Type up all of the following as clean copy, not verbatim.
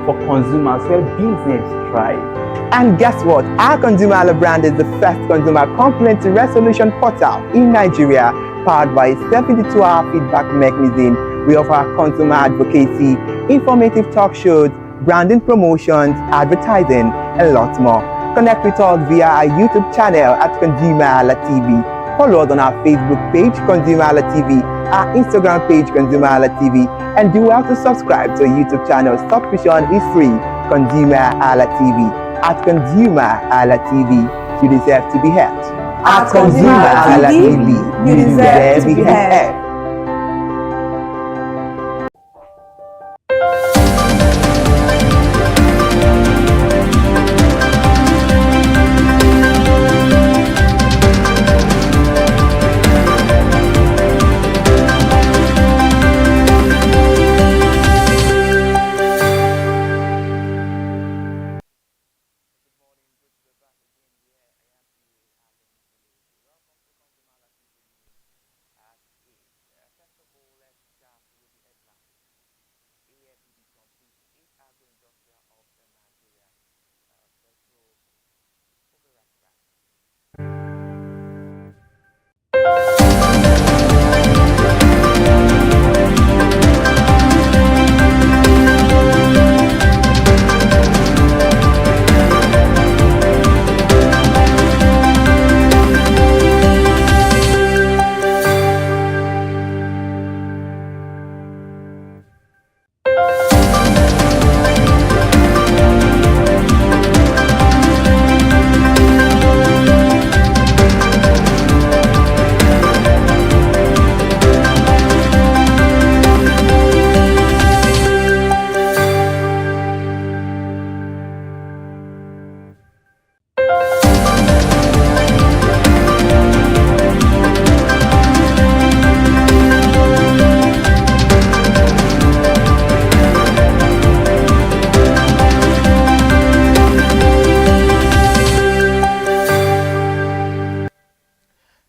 for consumers where business thrive. And guess what? Our ConsumerHalla brand is the first consumer complaint resolution portal in Nigeria, powered by a 72-hour feedback mechanism. We offer consumer advocacy, informative talk shows, branding promotions, advertising, and lots more. Connect with us via our YouTube channel at ConsumerHallaTV. Follow us on our Facebook page, ConsumerHallaTV, our Instagram page, ConsumerHallaTV, and do well to subscribe to our YouTube channel. Subscription is free. ConsumerHallaTV. At ConsumerHallaTV, you deserve to be heard. At ConsumerHallaTV, you deserve to be heard.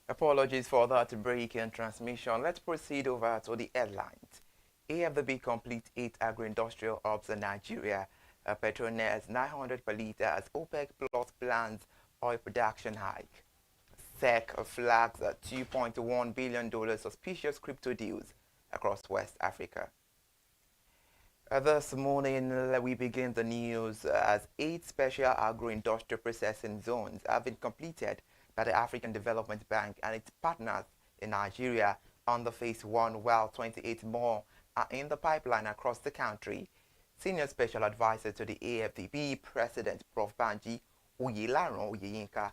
Apologies for that break in transmission. Let's proceed over to the headlines. AFDB complete 8 agro-industrial hubs in Nigeria. Petronas 900 per litre as OPEC Plus plans oil production hike. SEC flags $2.1 billion suspicious crypto deals across West Africa. This morning, we begin the news as 8 special agro-industrial processing zones have been completed by the African Development Bank and its partners in Nigeria under Phase 1, while 28 more are in the pipeline across the country. Senior Special Advisor to the AFDB President Prof. Banji Oyelaran Oyeyinka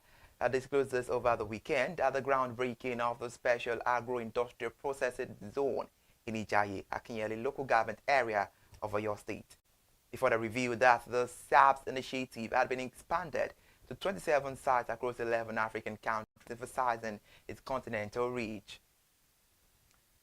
disclosed this over the weekend at the groundbreaking of the Special Agro-Industrial Processing Zone in Ijaye, Akinyele local government area of Oyo State. Before the review that the SAPS initiative had been expanded to 27 sites across 11 African countries, emphasizing its continental reach.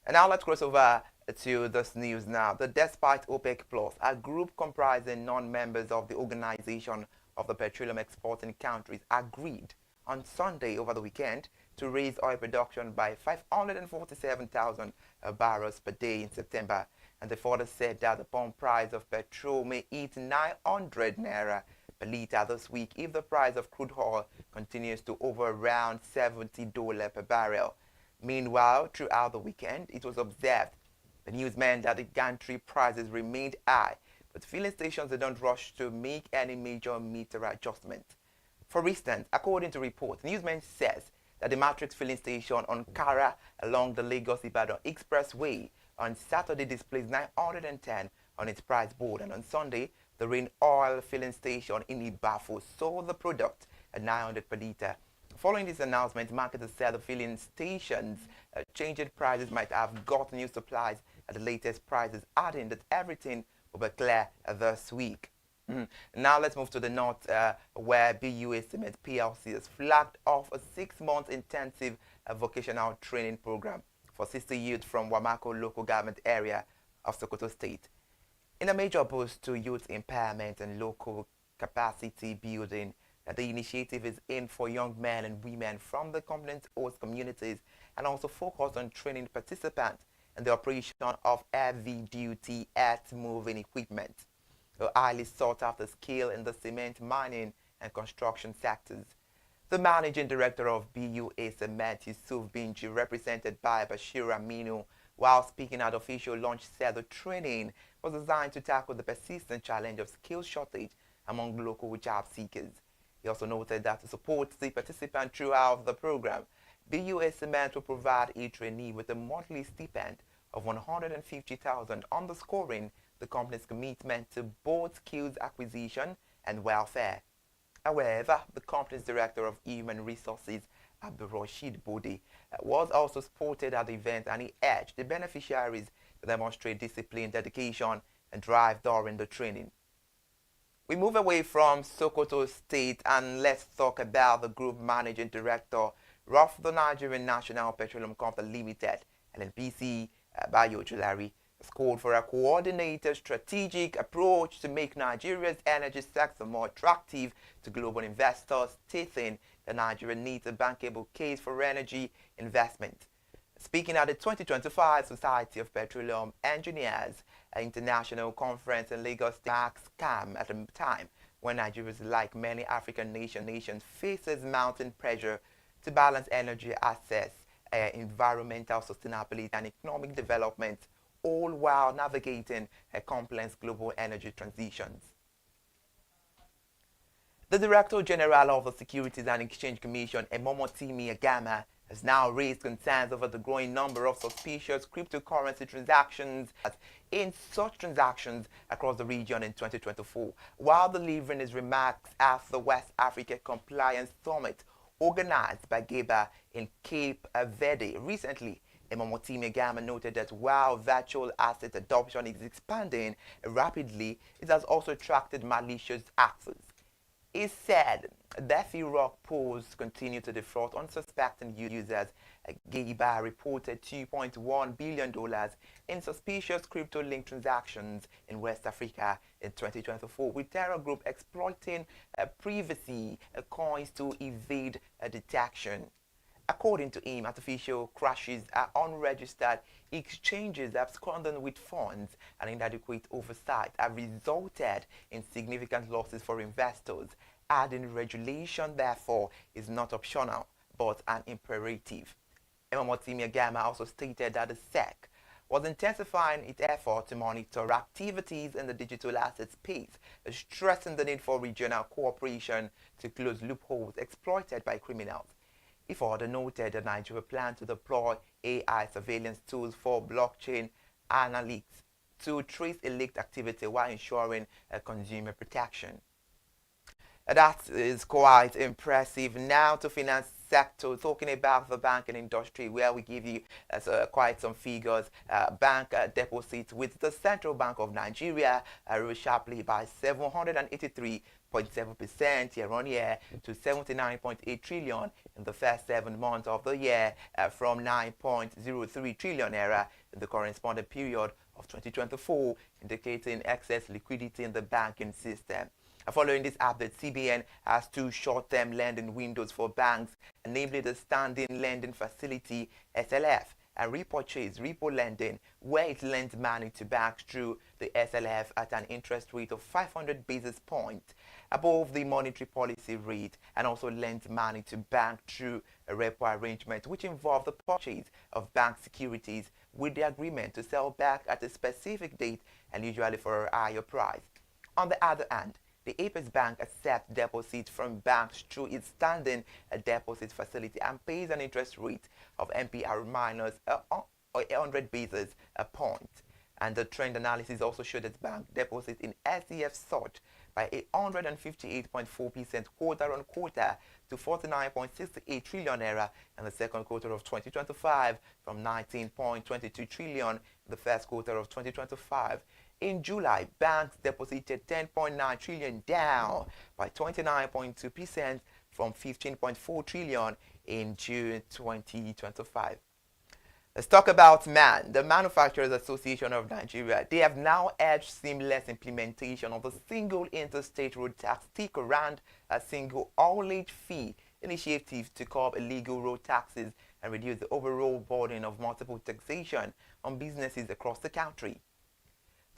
And now let's cross over to this news now. Despite OPEC Plus, a group comprising non-members of the Organization of the Petroleum Exporting Countries agreed on Sunday over the weekend to raise oil production by 547,000 barrels per day in September. And they further said that the pump price of petrol may hit 900 naira per litre this week if the price of crude oil continues to over around $70 per barrel. Meanwhile, throughout the weekend, it was observed the news meant that the gantry prices remained high, but filling stations did not rush to make any major meter adjustment. For instance, according to reports, newsman says that the Matrix filling station on Kara along the Lagos-Ibadan Expressway on Saturday displays 910 on its price board, and on Sunday, the Rain Oil filling station in Ibafu sold the product at 900 per litre. Following this announcement, marketers said the filling stations changing prices might have got new supplies at the latest prices, adding that everything will be clear this week. Now let's move to the north, where BUA Cement PLC has flagged off a 6-month intensive vocational training program for 60 youth from Wamako local government area of Sokoto State. In a major boost to youth empowerment and local capacity building, the initiative is aimed for young men and women from the component host communities and also focused on training participants in the operation of heavy-duty earth-moving equipment. a highly sought-after skill in the cement mining and construction sectors. The managing director of BUA Cement, Yusuf Binji, represented by Bashir Aminu, while speaking at official launch, said the training was designed to tackle the persistent challenge of skill shortage among local job seekers. He also noted that to support the participants throughout the program, BUA Cement will provide each trainee with a monthly stipend of 150,000, underscoring the company's commitment to both skills acquisition and welfare. However, the company's director of human resources, Abdul Rashid Bode, was also spotted at the event, and he urged the beneficiaries to demonstrate discipline, dedication, and drive during the training. We move away from Sokoto State and let's talk about the group managing director of the Nigerian National Petroleum Company Limited, NNPC, Bayo Julari, has called for a coordinated strategic approach to make Nigeria's energy sector more attractive to global investors, stating that Nigeria needs a bankable case for energy investment. Speaking at the 2025 Society of Petroleum Engineers International Conference in Lagos, scam at a time when Nigeria, like many African nations, faces mounting pressure to balance energy access, environmental sustainability, and economic development, all while navigating a complex global energy transitions. The Director General of the Securities and Exchange Commission, Emomotimi Agama, has now raised concerns over the growing number of suspicious cryptocurrency transactions in such transactions across the region in 2024, while delivering his remarks at the West Africa Compliance Summit organized by GEBA in Cape Verde recently. Emomotimi Agama noted that while virtual asset adoption is expanding rapidly, it has also attracted malicious actors. He said that rock pools continue to defraud unsuspecting users. GEBA reported $2.1 billion in suspicious crypto-linked transactions in West Africa in 2024, with terror group exploiting privacy coins to evade detection. According to him, artificial crashes are unregistered exchanges absconding with funds, and inadequate oversight have resulted in significant losses for investors, adding regulation therefore is not optional but an imperative. Emomotimi Agama also stated that the SEC was intensifying its effort to monitor activities in the digital asset space, stressing the need for regional cooperation to close loopholes exploited by criminals. He further noted that Nigeria plans to deploy AI surveillance tools for blockchain analytics to trace illicit activity while ensuring consumer protection. That is quite impressive. Now to finance sector, talking about the banking industry, where we give you quite some figures. Bank deposits with the Central Bank of Nigeria rose sharply by 783.7% year-on-year to 79.8 trillion in the first 7 months of the year, from 9.03 trillion naira in the corresponding period of 2024, indicating excess liquidity in the banking system. Following this update, CBN has 2 short-term lending windows for banks, namely the Standing Lending Facility (SLF) and repurchase repo lending, where it lends money to banks through the SLF at an interest rate of 500 basis points above the monetary policy rate, and also lends money to banks through a repo arrangement, which involves the purchase of bank securities with the agreement to sell back at a specific date and usually for a higher price. On the other hand, the Apex Bank accepts deposits from banks through its standing deposit facility and pays an interest rate of MPR minus 100 basis points. And the trend analysis also showed that bank deposits in SCF surged by 158.4% quarter-on-quarter to 49.68 trillion naira in the second quarter of 2025, from 19.22 trillion in the first quarter of 2025. In July, banks deposited 10.9 trillion, down by 29.2% from 15.4 trillion in June 2025. Let's talk about MAN, the Manufacturers Association of Nigeria. They have now urged seamless implementation of the single interstate road tax stick around a single haulage fee initiative to curb illegal road taxes and reduce the overall burden of multiple taxation on businesses across the country.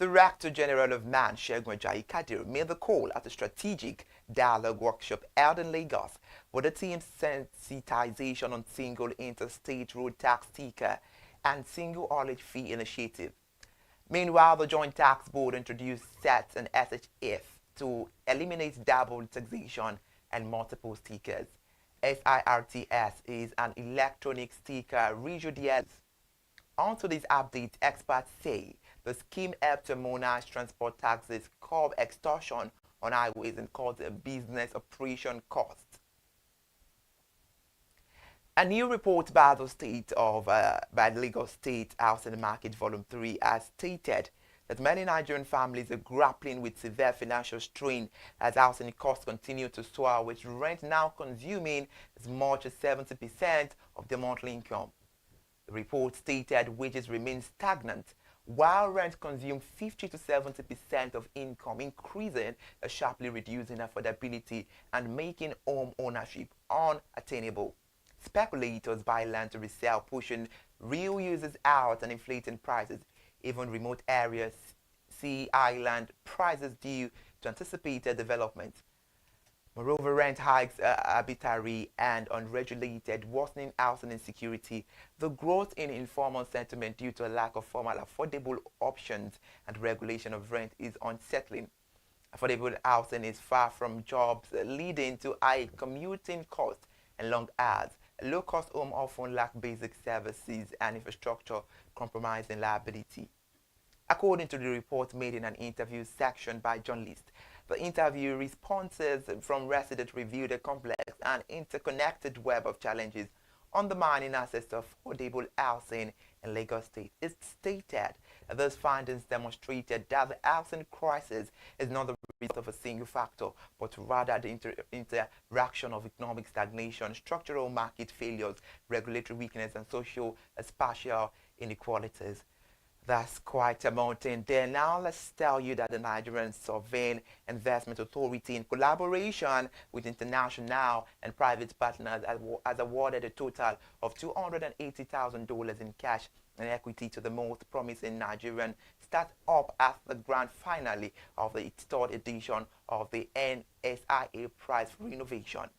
The Director General of MAN, Segun Ajayi Kadir, made the call at a strategic dialogue workshop held in Lagos for the team's sensitization on single interstate road tax sticker and single haulage fee initiative. Meanwhile, the Joint Tax Board introduced SET and SHF to eliminate double taxation and multiple stickers. SIRTS is an electronic sticker rejudice. Onto this update, experts say the scheme helped to harmonize transport taxes, curb extortion on highways, and cut business operation costs. A new report by the Lagos State Housing Market Volume 3 has stated that many Nigerian families are grappling with severe financial strain as housing costs continue to soar, with rent now consuming as much as 70% of their monthly income. The report stated wages remain stagnant, while rent consumes 50 to 70% of income, increasing and sharply reducing affordability and making home ownership unattainable. Speculators buy land to resell, pushing real users out and inflating prices. Even remote areas see island prices due to anticipated development. Moreover, rent hikes are arbitrary and unregulated, worsening housing insecurity. The growth in informal sentiment due to a lack of formal affordable options and regulation of rent is unsettling. Affordable housing is far from jobs, leading to high commuting costs and long hours. Low-cost homes often lack basic services and infrastructure, compromising liability. According to the report made in an interview section by journalists, the interview responses from residents reviewed a complex and interconnected web of challenges undermining access to affordable housing in Lagos State. It stated that those findings demonstrated that the housing crisis is not the result of a single factor, but rather the interaction of economic stagnation, structural market failures, regulatory weakness, and social spatial inequalities. That's quite a mountain there. Now let's tell you that the Nigerian Sovereign Investment Authority, in collaboration with international and private partners, has awarded a total of $280,000 in cash and equity to the most promising Nigerian start-up at the grand finale of the third edition of the NSIA Prize for Innovation.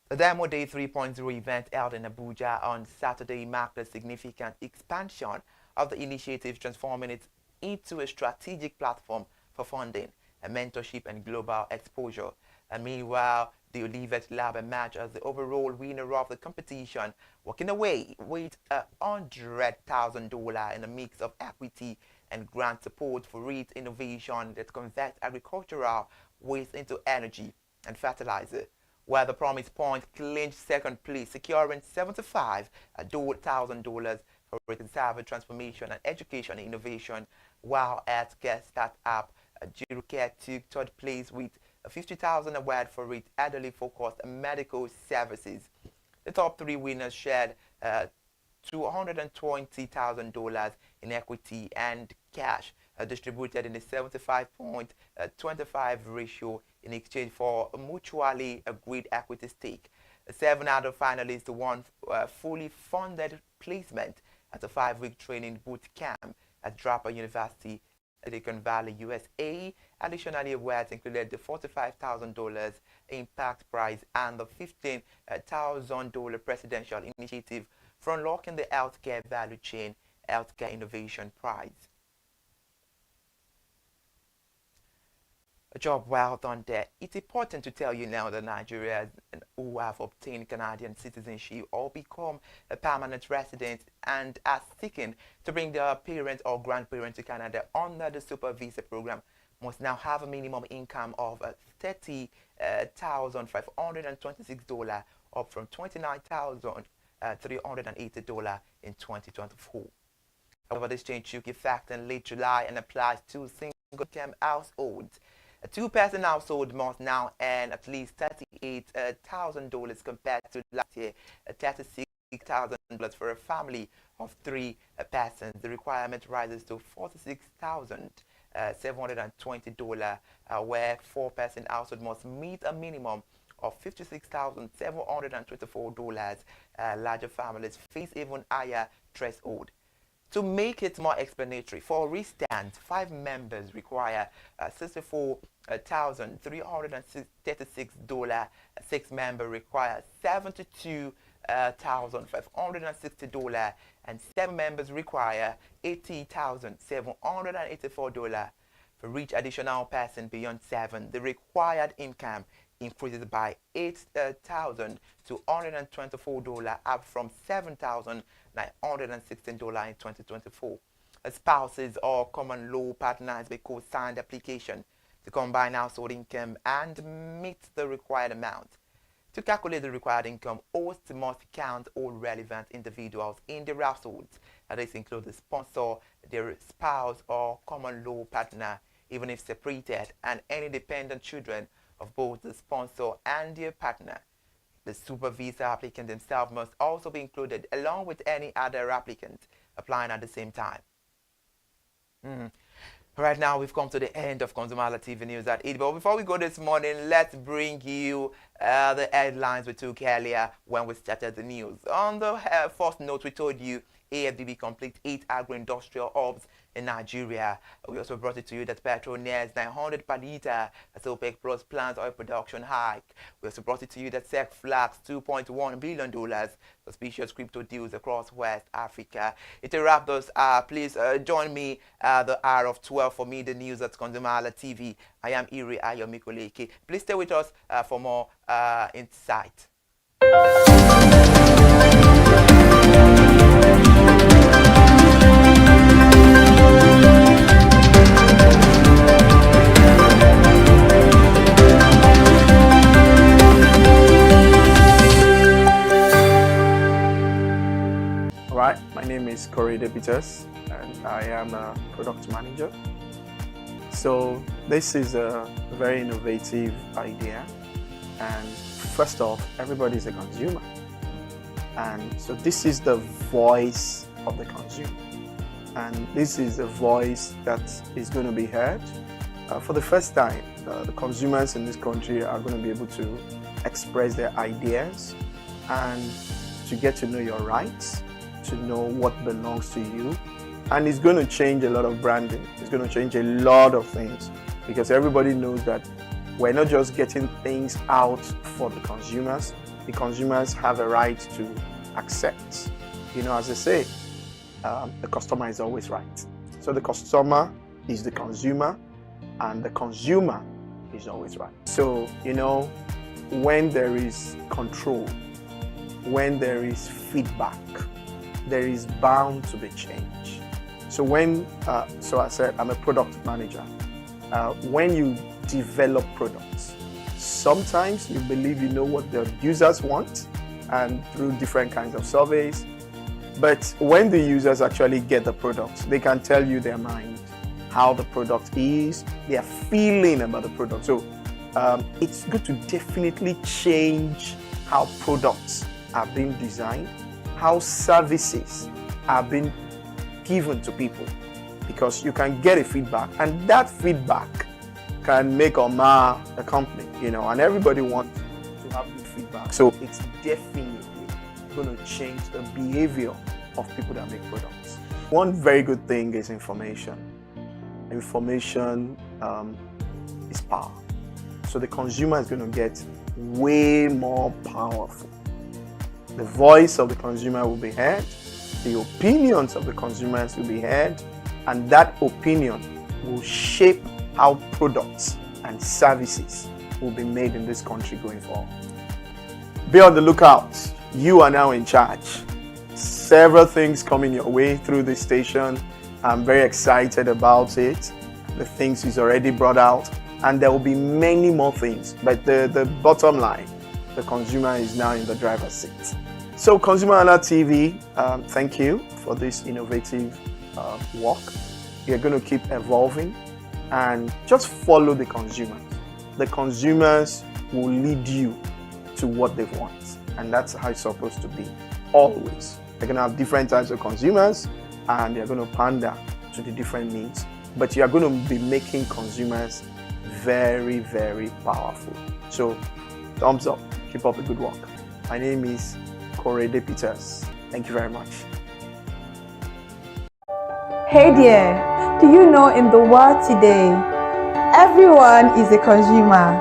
The Demo Day 3.0 event held in Abuja on Saturday marked a significant expansion of the initiative, transforming it into a strategic platform for funding, mentorship, and global exposure. And meanwhile, the Olivet Lab emerged as the overall winner of the competition, walking away with $100,000 in a mix of equity and grant support for its innovation that converts agricultural waste into energy and fertilizer, where the Promise Point clinched second place, securing $75,000 for its conservative transformation and education and innovation, while healthcare startup Jirocare took third place with $50,000 award for its elderly-focused medical services. The top three winners shared $220,000 in equity and cash, distributed in a 75.25 ratio in exchange for a mutually agreed equity stake. 7 other finalists won fully funded placement at a 5-week training boot camp at Draper University, Silicon Valley, USA. Additionally, awards included the $45,000 Impact Prize and the $15,000 Presidential Initiative for Unlocking the Healthcare Value Chain Healthcare Innovation Prize. A job well done there. It's important to tell you now that Nigerians who have obtained Canadian citizenship or become a permanent resident and are seeking to bring their parents or grandparents to Canada under the Super Visa program must now have a minimum income of $30,526, up from $29,380 in 2024. However, this change took effect in late July and applies to single-income households. A two-person household must now earn at least $38,000 compared to last year, $36,000 for a family of 3 persons. The requirement rises to $46,720, where 4-person household must meet a minimum of $56,724. Larger families face even higher threshold. To make it more explanatory, for instance, 5 members require $64,336. 6 members require $72,560, and 7 members require $80,784. For each additional person beyond 7, the required income increases by $8,224, up from $7,916 in 2024. Spouses or common law partners may co-sign the application to combine household income and meet the required amount. To calculate the required income, hosts must count all relevant individuals in their households. This includes the sponsor, their spouse or common law partner, even if separated, and any dependent children of both the sponsor and their partner. The super visa applicant themselves must also be included, along with any other applicant applying at the same time. Right now, we've come to the end of ConsumerHallaTV News at 8. But before we go this morning, let's bring you the headlines we took earlier when we started the news. On the first note, we told you AFDB complete 8 agro-industrial hubs in Nigeria. We also brought it to you that petrol nears 900 per litre as OPEC Plus plans oil production hike. We also brought it to you that SEC flags $2.1 billion suspicious crypto deals across West Africa. It wrapped us up. Please join me at the hour of 12 for me, the news at ConsumerHallaTV. I am Iri Ayomikoleke. Please stay with us for more insight. My name is Peters, and I am a product manager. So this is a very innovative idea, and first off, everybody is a consumer, and so this is the voice of the consumer, and this is a voice that is going to be heard. For the first time, the consumers in this country are going to be able to express their ideas and to get to know your rights, to know what belongs to you, and it's going to change a lot of branding. It's going to change a lot of things, because everybody knows that we're not just getting things out for the consumers. The consumers have a right to accept. As they say, the customer is always right. So the customer is the consumer, and the consumer is always right. So when there is control, when there is feedback, there is bound to be change. So so I said I'm a product manager. When you develop products, sometimes you believe you know what the users want, and through different kinds of surveys. But when the users actually get the product, they can tell you their mind, how the product is, their feeling about the product. So it's good to definitely change how products are being designed, how services are being given to people, because you can get a feedback, and that feedback can make or mar a company, and everybody wants to have good feedback. So it's definitely going to change the behavior of people that make products. One very good thing is information. Information is power. So the consumer is going to get way more powerful. The voice of the consumer will be heard, the opinions of the consumers will be heard, and that opinion will shape how products and services will be made in this country going forward. Be on the lookout. You are now in charge. Several things coming your way through this station. I'm very excited about it. The things he's already brought out, and there will be many more things. But the bottom line, the consumer is now in the driver's seat. So ConsumerHallaTV, thank you for this innovative work. You're going to keep evolving, and just follow the consumers. The consumers will lead you to what they want, and that's how it's supposed to be, always. They're going to have different types of consumers, and they're going to pander to the different needs, but you're going to be making consumers very, very powerful. So thumbs up, keep up the good work. My name is Peters. Thank you very much. Hey there, do you know in the world today, everyone is a consumer,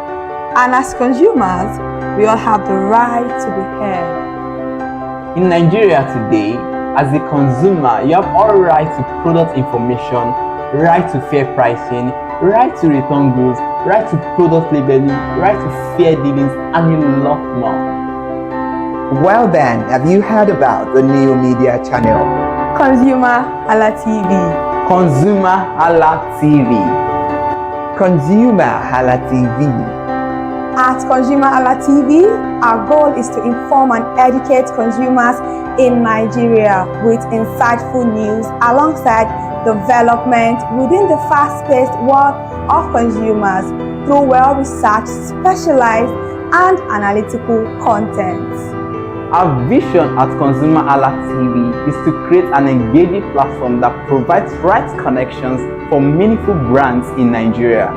and as consumers, we all have the right to be heard. In Nigeria today, as a consumer, you have all right to product information, right to fair pricing, right to return goods, right to product labeling, right to fair dealings, and a lot more. Well then, have you heard about the new media channel? ConsumerHallaTV. ConsumerHallaTV. ConsumerHallaTV. At ConsumerHallaTV, our goal is to inform and educate consumers in Nigeria with insightful news alongside development within the fast-paced world of consumers through well-researched, specialized, and analytical content. Our vision at ConsumerHallaTV is to create an engaging platform that provides right connections for meaningful brands in Nigeria,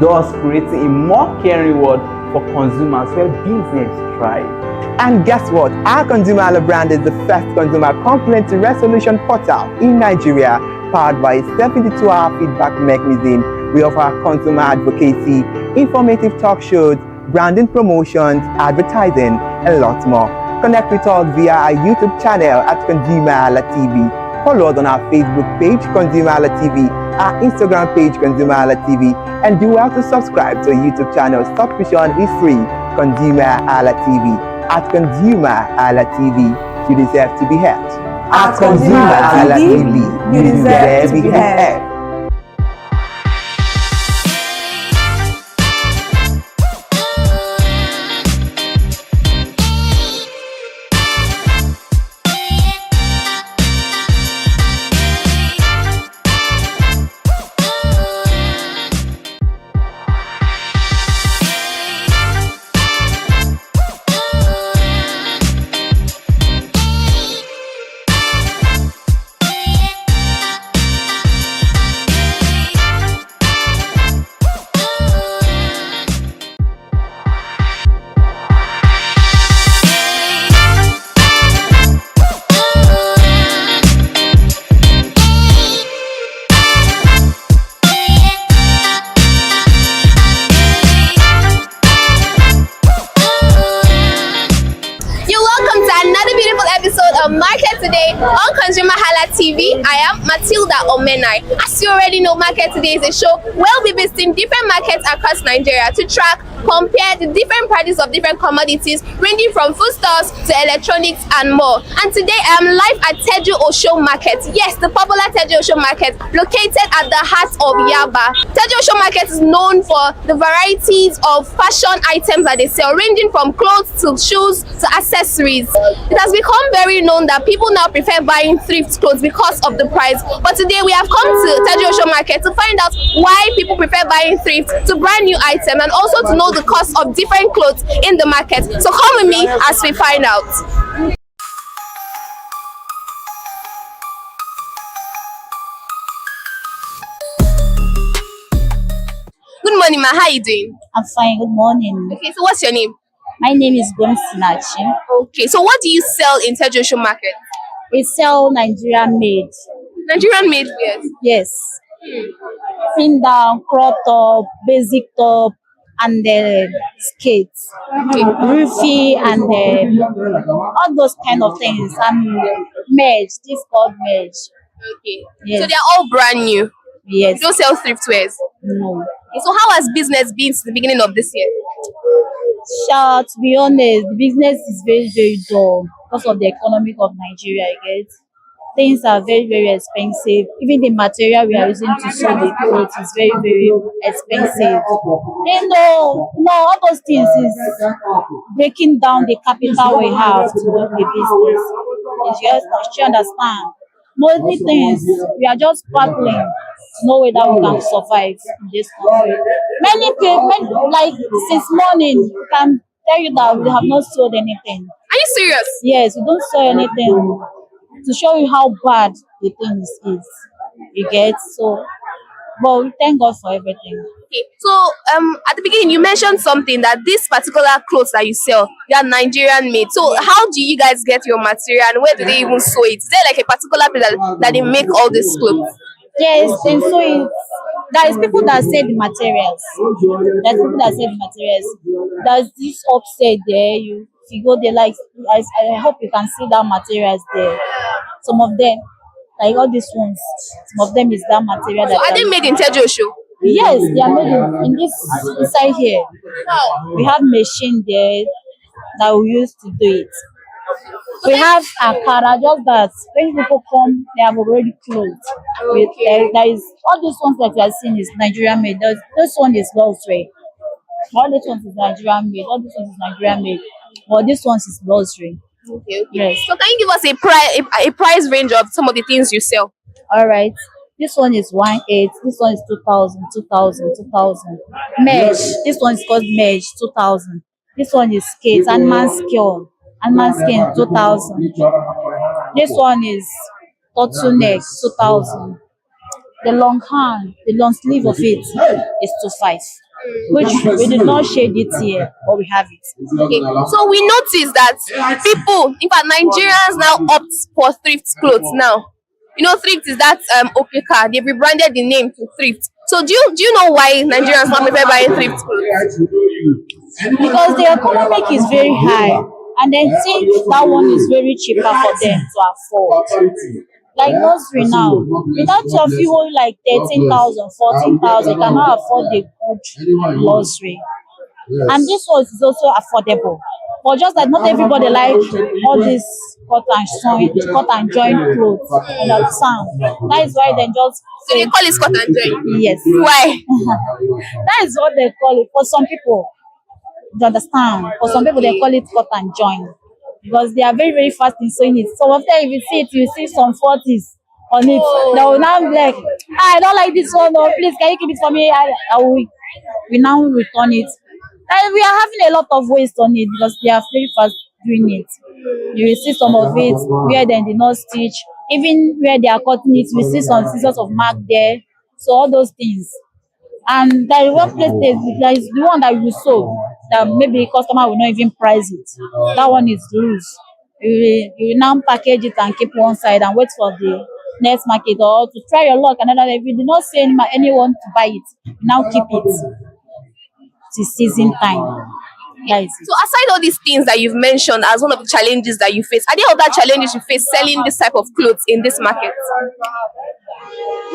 thus creating a more caring world for consumers where business thrive. And guess what? Our ConsumerHalla brand is the first consumer complaint resolution portal in Nigeria, powered by a 72-hour feedback mechanism. We offer consumer advocacy, informative talk shows, branding promotions, advertising, and a lot more. Connect with us via our YouTube channel at ConsumerHallaTV. Follow us on our Facebook page, ConsumerHallaTV, our Instagram page, ConsumerHallaTV, and do well to subscribe to our YouTube channel. Subscription is free. ConsumerHallaTV. At ConsumerHallaTV, you deserve to be heard. At ConsumerHallaTV, you deserve to be heard. Market Today on ConsumerHallaTV. I am Matilda Omenai. As you already know, Market Today is a show where we'll be visiting different markets across Nigeria to track, compare the different prices of different commodities, ranging from foodstuffs to electronics and more. And today I am live at Teju Osho Market. Yes, the popular Teju Osho Market, located at the heart of Yaba. Teju Osho Market is known for the varieties of fashion items that they sell, ranging from clothes to shoes to accessories. It has become very known that people now prefer buying thrift clothes because of the price. But today we have come to Teju Osho Market to find out why people prefer buying thrift to brand new items, and also to know the cost of different clothes in the market. So come with me as we find out. Good morning, ma. How are you doing? I'm fine. Good morning. Okay, so what's your name? My name is Sinachi. Okay, so what do you sell in Teju Osho Market? We sell Nigerian made. Nigerian made wears? Yes. Thin down, crop top, basic top, and the skates. Okay. Roofy and all those kind of things. And merge. This called merge. Okay. Yes. So they're all brand new? Yes. You don't sell thrift wears? No. Okay, so how has business been since the beginning of this year? To be honest, the business is very, very dull because of the economic of Nigeria, I guess. Things are very, very expensive. Even the material we are using to sew the clothes is very, very expensive. All those things is breaking down the capital we have to do the business. It's just, you understand. Mostly things, we are just battling to know whether we can survive in this country. Many people, like since morning, we can tell you that we have not sold anything. Are you serious? Yes, we don't sell anything to show you how bad the things is. You get so, but we thank God for everything. Okay, so at the beginning you mentioned something that this particular clothes that you sell, they are Nigerian made. So how do you guys get your material, and where do they even sew it? Is there like a particular place that they make all these clothes? Yes, and so there is people that sell the materials. There's people that sell the materials. There's this upset there. If you go there, like I hope you can see that materials there. Some of them, like all these ones, some of them is that material So that are they made in Tejo? yes, they are made in this inside here. We have machine there that we use to do it. We have Akara, just that when people come, they have already closed. There is all these ones that you are seeing is Nigerian made. This one is luxury. All these ones is Nigerian made. All these ones is Nigerian made. But this one is luxury. Okay. Yes. So can you give us a price range of some of the things you sell? All right. This one is 1.8. This one is 2,000, 2,000, 2,000. Mesh. This one is called mesh, 2,000. This one is skate, animal skin. Animal skin, 2,000. This one is turtleneck, 2,000. The long hand, the long sleeve of it is 2,500. Which we did not shade it here, but we have it. Okay. So we noticed that people, in fact, Nigerians now opt for thrift clothes now. You know, thrift is that Okeka. They've rebranded the name to thrift. So do you know why Nigerians now prefer buying thrift clothes? Because the economic is very high, and they think that one is very cheaper for them to afford. Like nursery now, without your fuel like 13,000, 14,000, you cannot afford the good nursery. And this one is also affordable. But just that not everybody like all this cut and join clothes. You understand? That is why they just So they call it cut and join. yes. Why? That is what they call it. For some people, you understand? For some people, they call it cut and join because they are very, very fast in sewing it. So after if you see it, you see some 40s on it. They will now be like, I don't like this one. No, please, can you keep it for me? We now return it. And we are having a lot of waste on it because they are very fast doing it. You will see some of it where they did not stitch. Even where they are cutting it, we see some scissors of mark there. So all those things. And there is one place there is the one that you sew that maybe customer will not even price it. That one is loose. You will now package it and keep one side and wait for the next market or to try your luck. Another, if you do not see anyone to buy it, you now keep it. It's season time. Yes. So aside all these things that you've mentioned as one of the challenges that you face, are there other challenges you face selling this type of clothes in this market?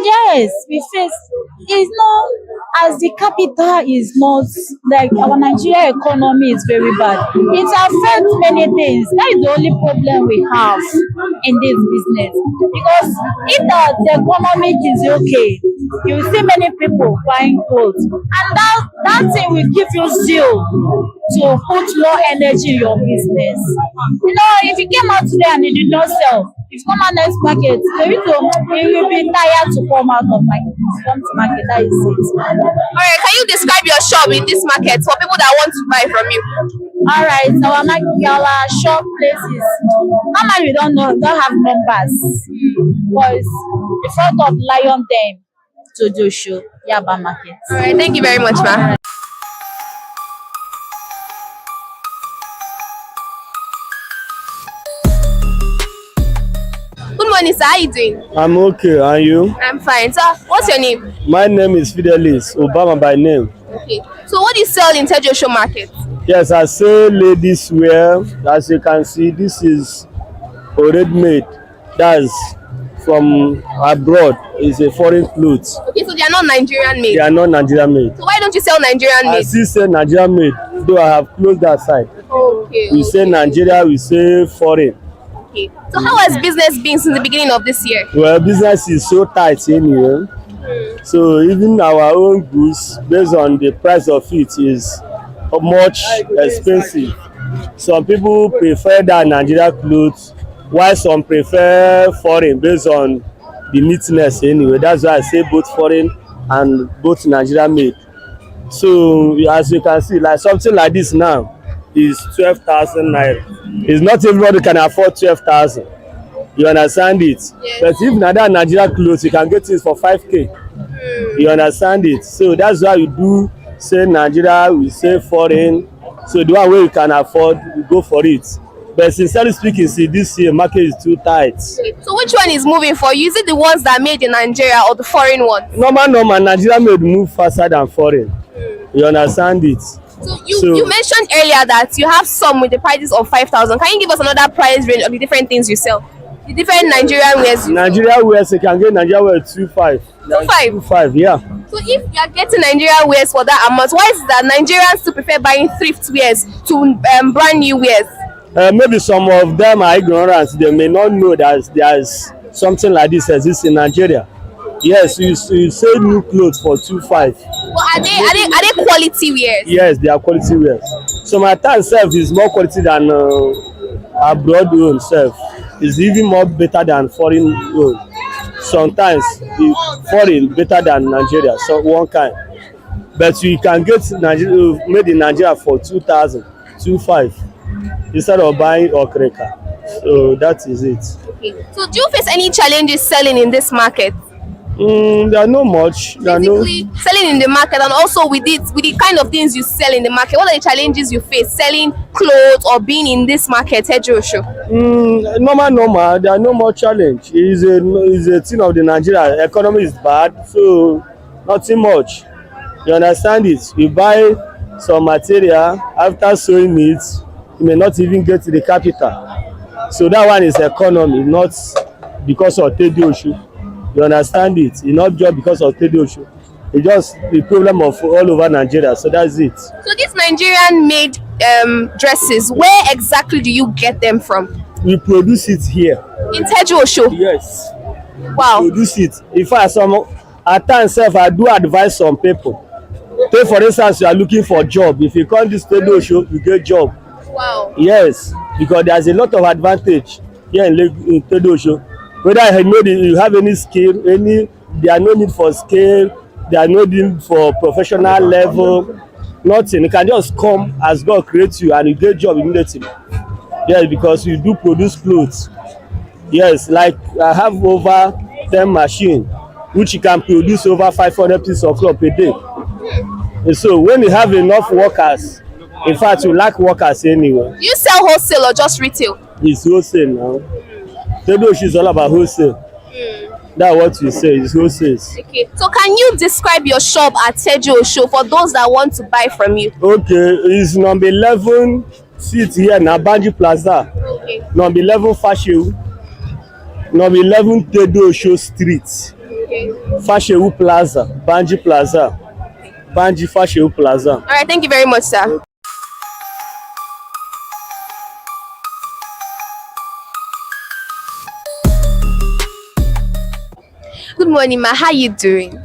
Yes, we face. It's not as the capital is not like our Nigeria economy is very bad. It affects many things. That is the only problem we have in this business. Because if the economic is okay, you will see many people buying clothes, and that thing will give you zeal to put more energy in your business. You know, if you came out today and you did not sell, if you come out next market, you will be tired to come out of market. Come to market, that is it. Alright, can you describe your shop in this market for people that want to buy from you? Alright, so our shop places. Normally we don't have numbers. But it's in front of Lion Den to do show, Yaba Market. Alright, thank you very much, ma'am. Good morning, sir. How are you doing? I'm okay, and you? I'm fine. Sir, what's your name? My name is Fidelis Obama by name. Okay. So what do you sell in Tejo Show Market? Yes, I sell ladies wear. As you can see, this is already made. That's from abroad. It's a foreign clothes. Okay, so they are not Nigerian made. They are not Nigerian made. So why don't you sell Nigerian I made? still say Nigerian made, though I have closed that side. Okay. We say Nigeria, we say foreign. Okay. So how has business been since the beginning of this year? Well, business is so tight in here. So even our own goods, based on the price of it, is much expensive. Some people prefer that Nigeria clothes, while some prefer foreign based on the neatness anyway. That's why I say both foreign and both Nigeria made. So as you can see, like something like this now is 12,000 naira. It's not everybody can afford 12,000. You understand it? Yes. But if na that Nigeria clothes, you can get it for 5K. You understand it? So that's why we do say Nigeria, we say foreign. So the one way you can afford, you go for it. But sincerely speaking, see, this year market is too tight. So which one is moving for you? Is it the ones that are made in Nigeria or the foreign ones? Normal, Nigeria made move faster than foreign. You understand it? So you mentioned earlier that you have some with the prices of 5,000. Can you give us another price range of the different things you sell? The different Nigerian wares. Nigeria wares, you can get Nigeria wear 2.5. 2.5? 2.5, yeah. So if you are getting Nigerian wares for that amount, why is it that Nigerians still prefer buying thrift wares to brand new wares? Maybe some of them are ignorant. They may not know that there's something like this exists in Nigeria. Yes, you sell new clothes for 2.5. But are they quality wears? Yes, they are quality wears. So my time self is more quality than abroad own self. It's even more better than foreign own. Sometimes the foreign better than Nigeria. So one kind. But you can get Nigeria made in Nigeria for 2,000, 2.5 instead of buying okreka. So that is it. Okay. So do you face any challenges selling in this market? There are no much. Basically, selling in the market, and also with the kind of things you sell in the market, what are the challenges you face selling clothes or being in this market, Joshua? Normal. There are no more challenge. It's a thing of the Nigeria economy is bad, so nothing much. You understand it? You buy some material, after sewing it, you may not even get to the capital. So that one is economy, not because of Tedoshu. You understand it? It's not just because of Tedoshu. It's just the problem of all over Nigeria. So that's it. So these Nigerian made dresses, where exactly do you get them from? We produce it here. In Tedoshu? Yes. Wow. We produce it. In fact, at times I do advise some people. Take for instance, you are looking for a job. If you come this Tedoshu, you get job. Wow. Yes, because there's a lot of advantage here in Tedoshu. Whether you have any skill, there are no need for skill, there are no need for professional level, nothing. You can just come as God creates you and you get job immediately. Yes, because you do produce clothes. Yes, like I have over 10 machines, which you can produce over 500 pieces of cloth per day. And so when you have enough workers, in fact, you lack workers anyway. Do you sell wholesale or just retail? It's wholesale now. Tedoshu is all about wholesale. That's what you say, it's wholesale. Okay, so can you describe your shop at Tedoshu for those that want to buy from you? Okay, it's number 11 seat here na Banji Plaza. Okay. Number 11 Fashewu. Number 11 Tedoshu Street. Okay. Fashewu Plaza, Banji Plaza. Banji Fashewu Plaza. All right, thank you very much, sir. Good morning, ma. How you doing?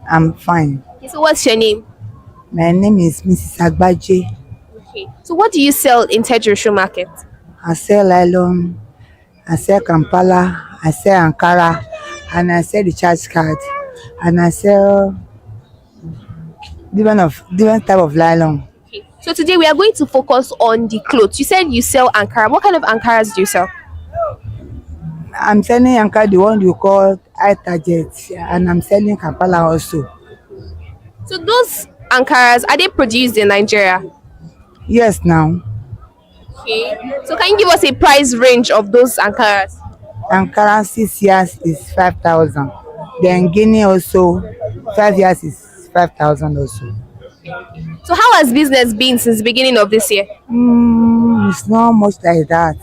I'm fine. Okay, so what's your name? My name is Mrs. Agbaje. Okay. So what do you sell in Tedoshu market? I sell nylon, I sell Kampala, I sell Ankara, and I sell the charge card, and I sell different type of nylon. Okay. So today we are going to focus on the clothes. You said you sell Ankara. What kind of Ankaras do you sell? I'm selling Ankara, the one you call high target, and I'm selling Kampala also. So those Ankaras, are they produced in Nigeria? Yes, now. Okay. So can you give us a price range of those Ankaras? Ankara 6 years is 5,000. Then Guinea also 5 years is 5,000 also. So how has business been since the beginning of this year? It's not much like that.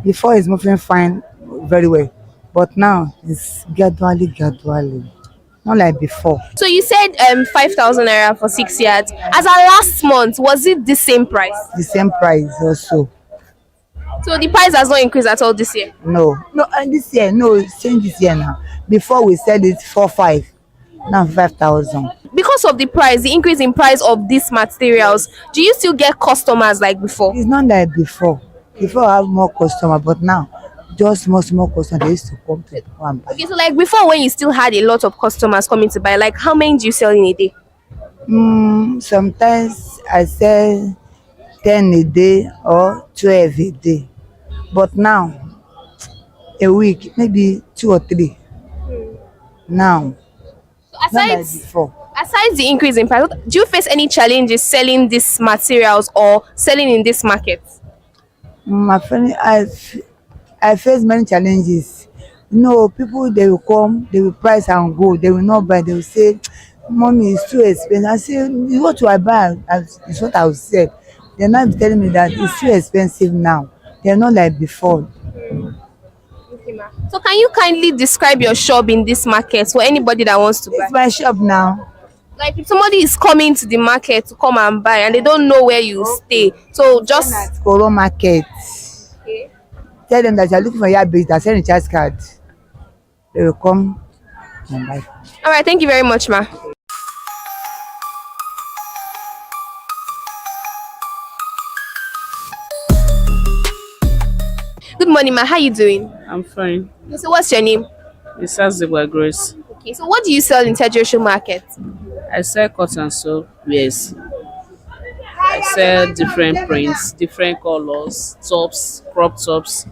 Before it's moving fine, very well, but now it's gradually, not like before. So you said 5,000 naira for 6 yards. As our last month, was it the same price? The same price also. So the price has not increased at all this year? No, and this year, no, it's changed this year now. Before we said it 4,500, now 5,000. Because of the price, the increase in price of these materials, do you still get customers like before? It's not like before. Before I have more customers, but now just small customers, they used to come to one buy. Okay, so like before, when you still had a lot of customers coming to buy, like how many do you sell in a day? Sometimes I sell 10 a day or 12 a day, but now a week maybe 2 or 3. Now, So not like before. aside the increase in price, do you face any challenges selling these materials or selling in this market? My friend, I face many challenges. No, people they will come, they will price and go, they will not buy, they will say, mommy, it's too expensive. I say, what do I buy? It's what I will say. They're not telling me that it's too expensive now. They're not like before. Okay, ma. So can you kindly describe your shop in this market for anybody that wants to buy? It's my shop now. Like if somebody is coming to the market to come and buy and they don't know where you stay, so just At Koro Market. okay. Tell them that you're looking for your base, that send a charge card. They will come and buy. All right, thank you very much, ma. Good morning, ma. How you doing? I'm fine. Okay, so what's your name? It's Azibwa Grace. Okay, so what do you sell in Tejo Market? I sell cotton soap, yes. I sell different prints, different colors, tops, crop tops,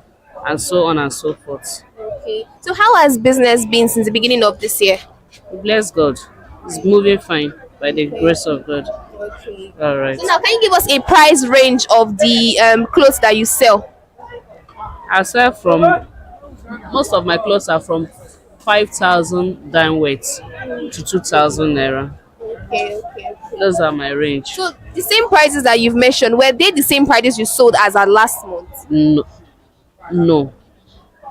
and so on and so forth. Okay. So how has business been since the beginning of this year? Bless God. It's moving fine by the grace of God. Okay. All right. So now, can you give us a price range of the clothes that you sell? I sell from, most of my clothes are from 5,000 downwards to 2,000 naira. Okay. Those are my range. So the same prices that you've mentioned, were they the same prices you sold as at last month? No, no.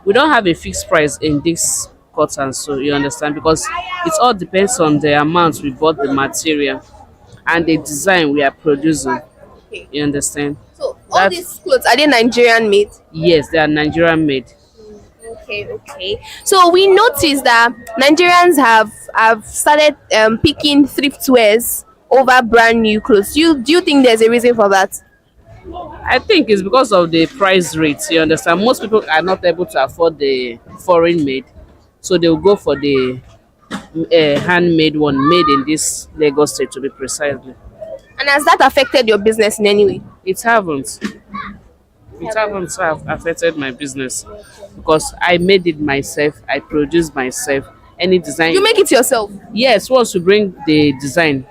We don't have a fixed price in this cotton, so you understand, because it all depends on the amount we bought the material and the design we are producing. Okay. You understand? So all these clothes, are they Nigerian made? Yes, they are Nigerian made. Okay. So we noticed that Nigerians have started picking thrift wears over brand new clothes. Do you think there's a reason for that? I think it's because of the price rates. You understand? Most people are not able to afford the foreign made, so they'll go for the handmade one, made in this Lagos state, to be precisely. And has that affected your business in any way? It haven't. It haven't affected my business because I made it myself. I produced myself. Any design. You make it yourself? Yes. Once you bring the design,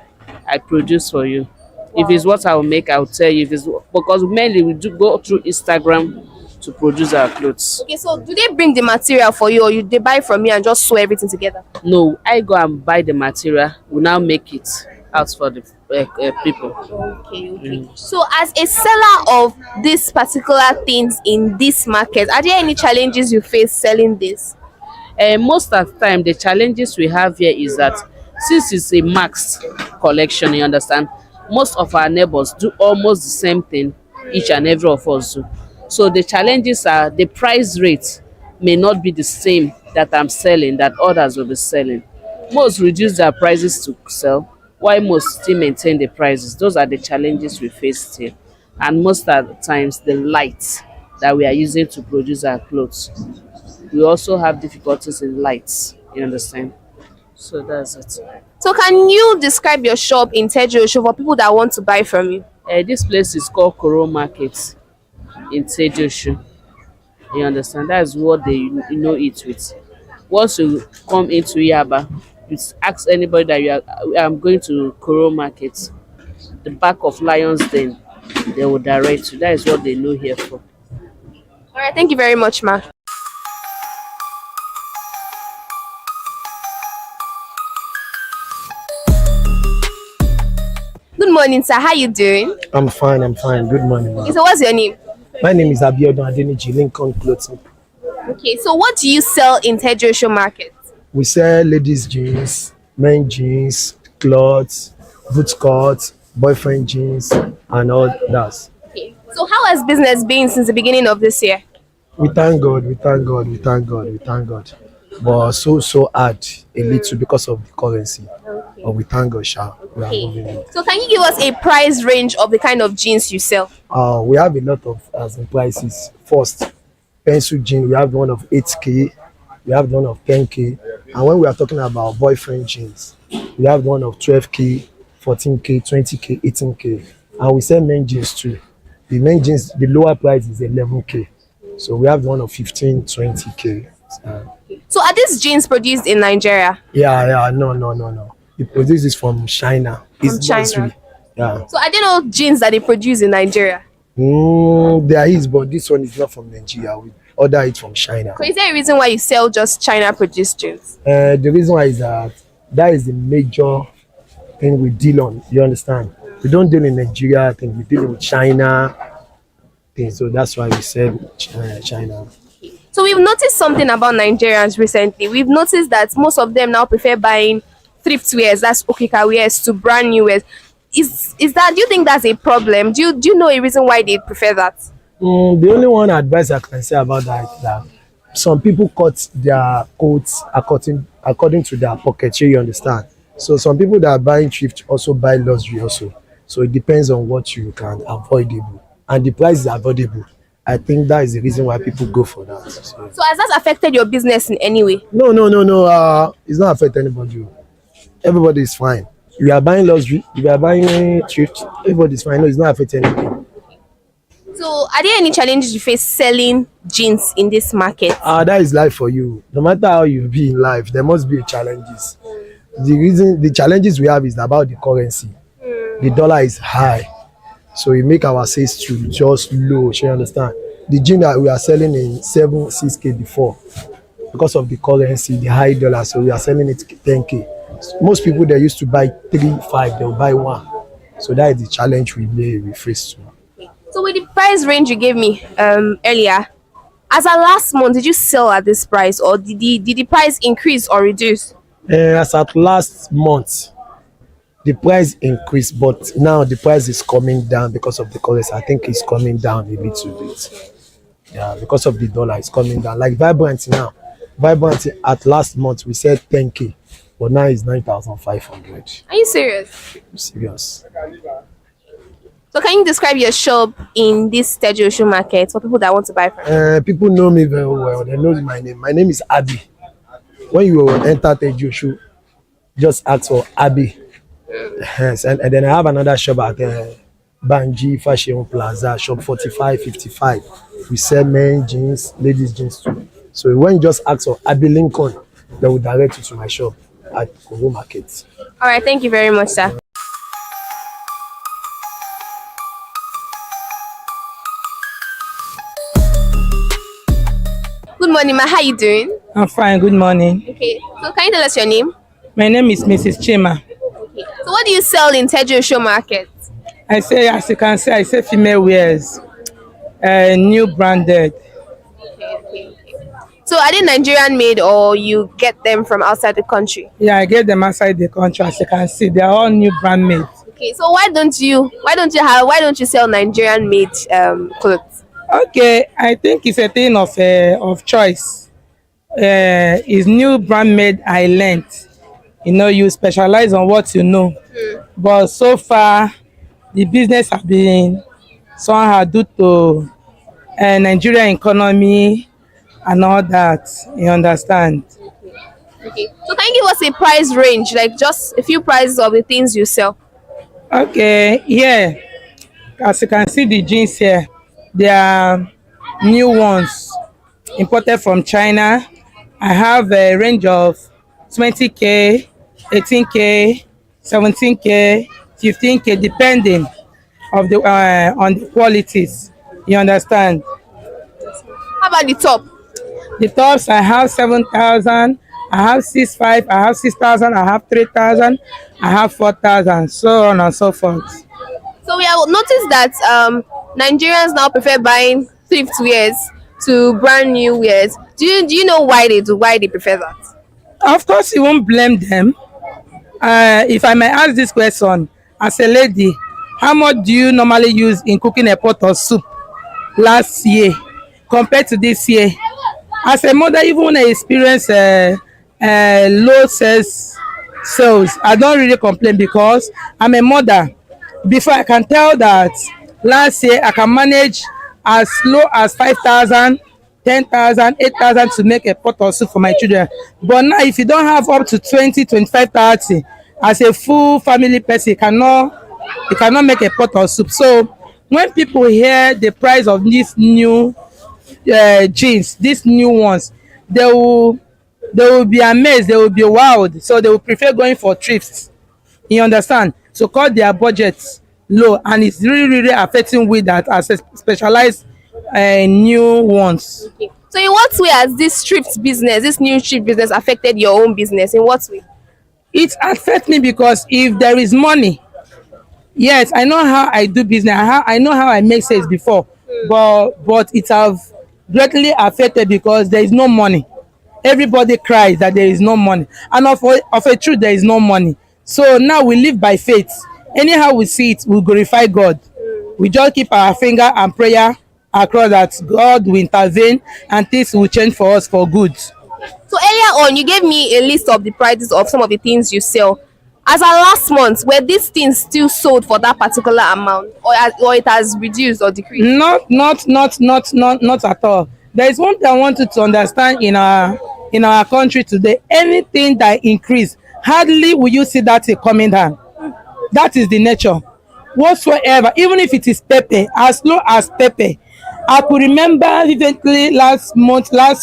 I produce for you. If it's what I will make, I'll tell you. If it's because mainly we do go through Instagram to produce our clothes. Okay, so do they bring the material for you, or they buy from you and just sew everything together? No, I go and buy the material. We now make it out for the people. Okay. So as a seller of these particular things in this market, are there any challenges you face selling this? Most of the time, the challenges we have here is that since it's a max collection, you understand, most of our neighbors do almost the same thing, each and every of us do. So the challenges are the price rate may not be the same that I'm selling, that others will be selling. Most reduce their prices to sell, while most still maintain the prices. Those are the challenges we face still. And most of the times, the lights that we are using to produce our clothes. We also have difficulties in lights, you understand? So that's it. So can you describe your shop in Tejo for people that want to buy from you? This place is called Koro Market in Tejo. You understand? That's what they know it with. Once you come into Yaba, you ask anybody that I'm going to Koro Market, the back of Lions Den, they will direct you. That is what they know here for. All right, thank you very much, ma. Good morning, sir. How you doing? I'm fine. Good morning, ma'am. Okay, so what's your name? My name is Abiodun Adeniji, Lincoln Clothing. Okay, so what do you sell in Tejo Market? We sell ladies' jeans, men jeans, clothes, boot skirts, boyfriend jeans, and all that. Okay, so how has business been since the beginning of this year? We thank God. But so hard a little because of the currency. Okay. But we thank God, Sha. We are moving Okay. on. So can you give us a price range of the kind of jeans you sell? We have a lot of prices. First, pencil jean, we have one of 8K, we have one of 10K, and when we are talking about boyfriend jeans, we have one of 12K, 14K, 20K, 18K, and we sell men jeans too. The men jeans, the lower price is 11K, so we have one of 15, 20K. So are these jeans produced in Nigeria? No. We produce this from China. It's China. luxury. Yeah. So are there no jeans that they produce in Nigeria? There is, but this one is not from Nigeria. We order it from China. So is there a reason why you sell just China produced jeans? The reason why is that is the major thing we deal on. You understand? We don't deal in Nigeria. I think we deal with China things. So that's why we sell China. So we've noticed something about Nigerians recently. We've noticed that most of them now prefer buying thrift wears, that's Okika wears, to brand new wears. Is that, do you think that's a problem? Do you know a reason why they prefer that? The only one advice I can say about that is that some people cut their coats according to their pocket. You understand? So some people that are buying thrift also buy luxury also. So it depends on what you can avoidable, and the price is avoidable. I think that is the reason why people go for that. So has that affected your business in any way? No. It's not affect anybody. Everybody is fine. If you are buying luxury, if you are buying thrift, everybody is fine. No, it's not affecting anything. So are there any challenges you face selling jeans in this market? That is life for you. No matter how you be in life, there must be challenges. The challenges we have is about the currency. The dollar is high, so we make our sales to just low. You understand? The jean that we are selling in 6K before, because of the currency, the high dollar, so we are selling it 10K. Most people, they used to buy 3, 5, they'll buy 1. So that is the challenge we face. So with the price range you gave me earlier, as of last month, did you sell at this price, or did the price increase or reduce? As at last month, the price increased, but now the price is coming down because of the currency. I think it's coming down a little bit. Yeah, because of the dollar, it's coming down. Like Vibrant now. Vibrant at last month we said 10K, but now it's 9,500. Are you serious? I'm serious. So can you describe your shop in this Teju market for people that want to buy from? People know me very well. They know my name. My name is Abi. When you enter Teju, just ask for Abi. Yes, and then I have another shop at Banji Fashion Plaza, shop 4555. We sell men jeans, ladies jeans too. So when you just ask for Abi Lincoln, they will direct you to my shop at Congo Market. All right, thank you very much, sir. Good morning, ma. How you doing? I'm fine. Good morning. Okay. So can you tell us your name? My name is Mrs. Chima. Okay. So what do you sell in Teju market? I say, as you can see, I say female wears, new branded. Okay. So are they Nigerian made, or you get them from outside the country? Yeah, I get them outside the country. As you can see, they are all new brand made. Okay. So why don't you sell Nigerian made clothes? Okay, I think it's a thing of choice. It's new brand made. I learned. You specialize on what you know. But so far, the business has been somehow due to Nigerian economy and all that. You understand? Okay. So can you give us a price range, like just a few prices of the things you sell? Okay, yeah. As you can see, the jeans here, they are new ones imported from China. I have a range of 20K, 18K, 17K, 15K, depending of the on the qualities. You understand? How about the top? The tops, I have 7,000, I have 6,500, I have 6,000, I have 3,000, I have 4,000, so on and so forth. So we have noticed that Nigerians now prefer buying thrift wears to brand new wears. Do you know why they prefer that? Of course, you won't blame them. If I may ask this question, as a lady, how much do you normally use in cooking a pot of soup last year compared to this year? As a mother, even when I experience low sales, I don't really complain because I'm a mother. Before, I can tell that last year I can manage as low as 5,000, 10,000, 8,000 to make a pot of soup for my children. But now, if you don't have up to 20, 25, 30, as a full family person, you cannot make a pot of soup. So when people hear the price of these new jeans, these new ones, they will be amazed, they will be wowed. So they will prefer going for thrifts. You understand? So cut their budgets low, and it's really affecting we that are specialized new ones. Okay. So in what way has this new thrift business affected your own business? In what way? It affects me because if there is money, yes, I know how I do business. I know how I make sales before, but it have greatly affected because there is no money. Everybody cries that there is no money, and of a truth there is no money. So now we live by faith. Anyhow we see it, we glorify God. We just keep our finger and prayer across that God will intervene and things will change for us for good. So earlier on, you gave me a list of the prices of some of the things you sell. As of last month, were these things still sold for that particular amount, or it has reduced or decreased? Not at all. There is one thing I want you to understand in our country today. Anything that increase, hardly will you see that coming down. That is the nature. Whatsoever, even if it is pepper, as low as pepper. I could remember vividly last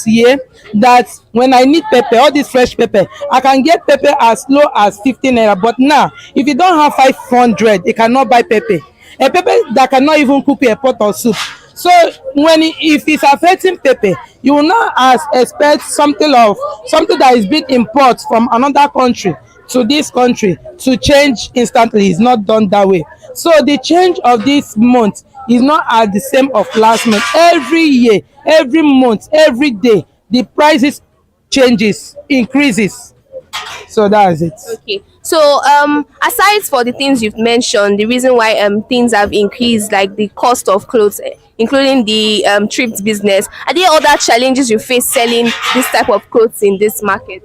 year, that when I need pepper, all this fresh pepper, I can get pepper as low as 15 naira. But now, if you don't have 500, you cannot buy pepper. A pepper that cannot even cook a pot of soup. So if it's affecting pepper, you will not expect something that is being imported from another country to this country to change instantly. It's not done that way. So the change of this month is not at the same of last month. Every year, every month, every day, the prices changes, increases. So that's it. Okay. So aside for the things you've mentioned, the reason why things have increased, like the cost of clothes, including the thrift business, are there other challenges you face selling this type of clothes in this market?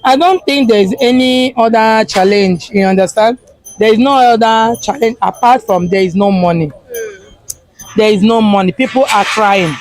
I don't think there is any other challenge. You understand? There is no other challenge apart from there is no money. There is no money. People are crying.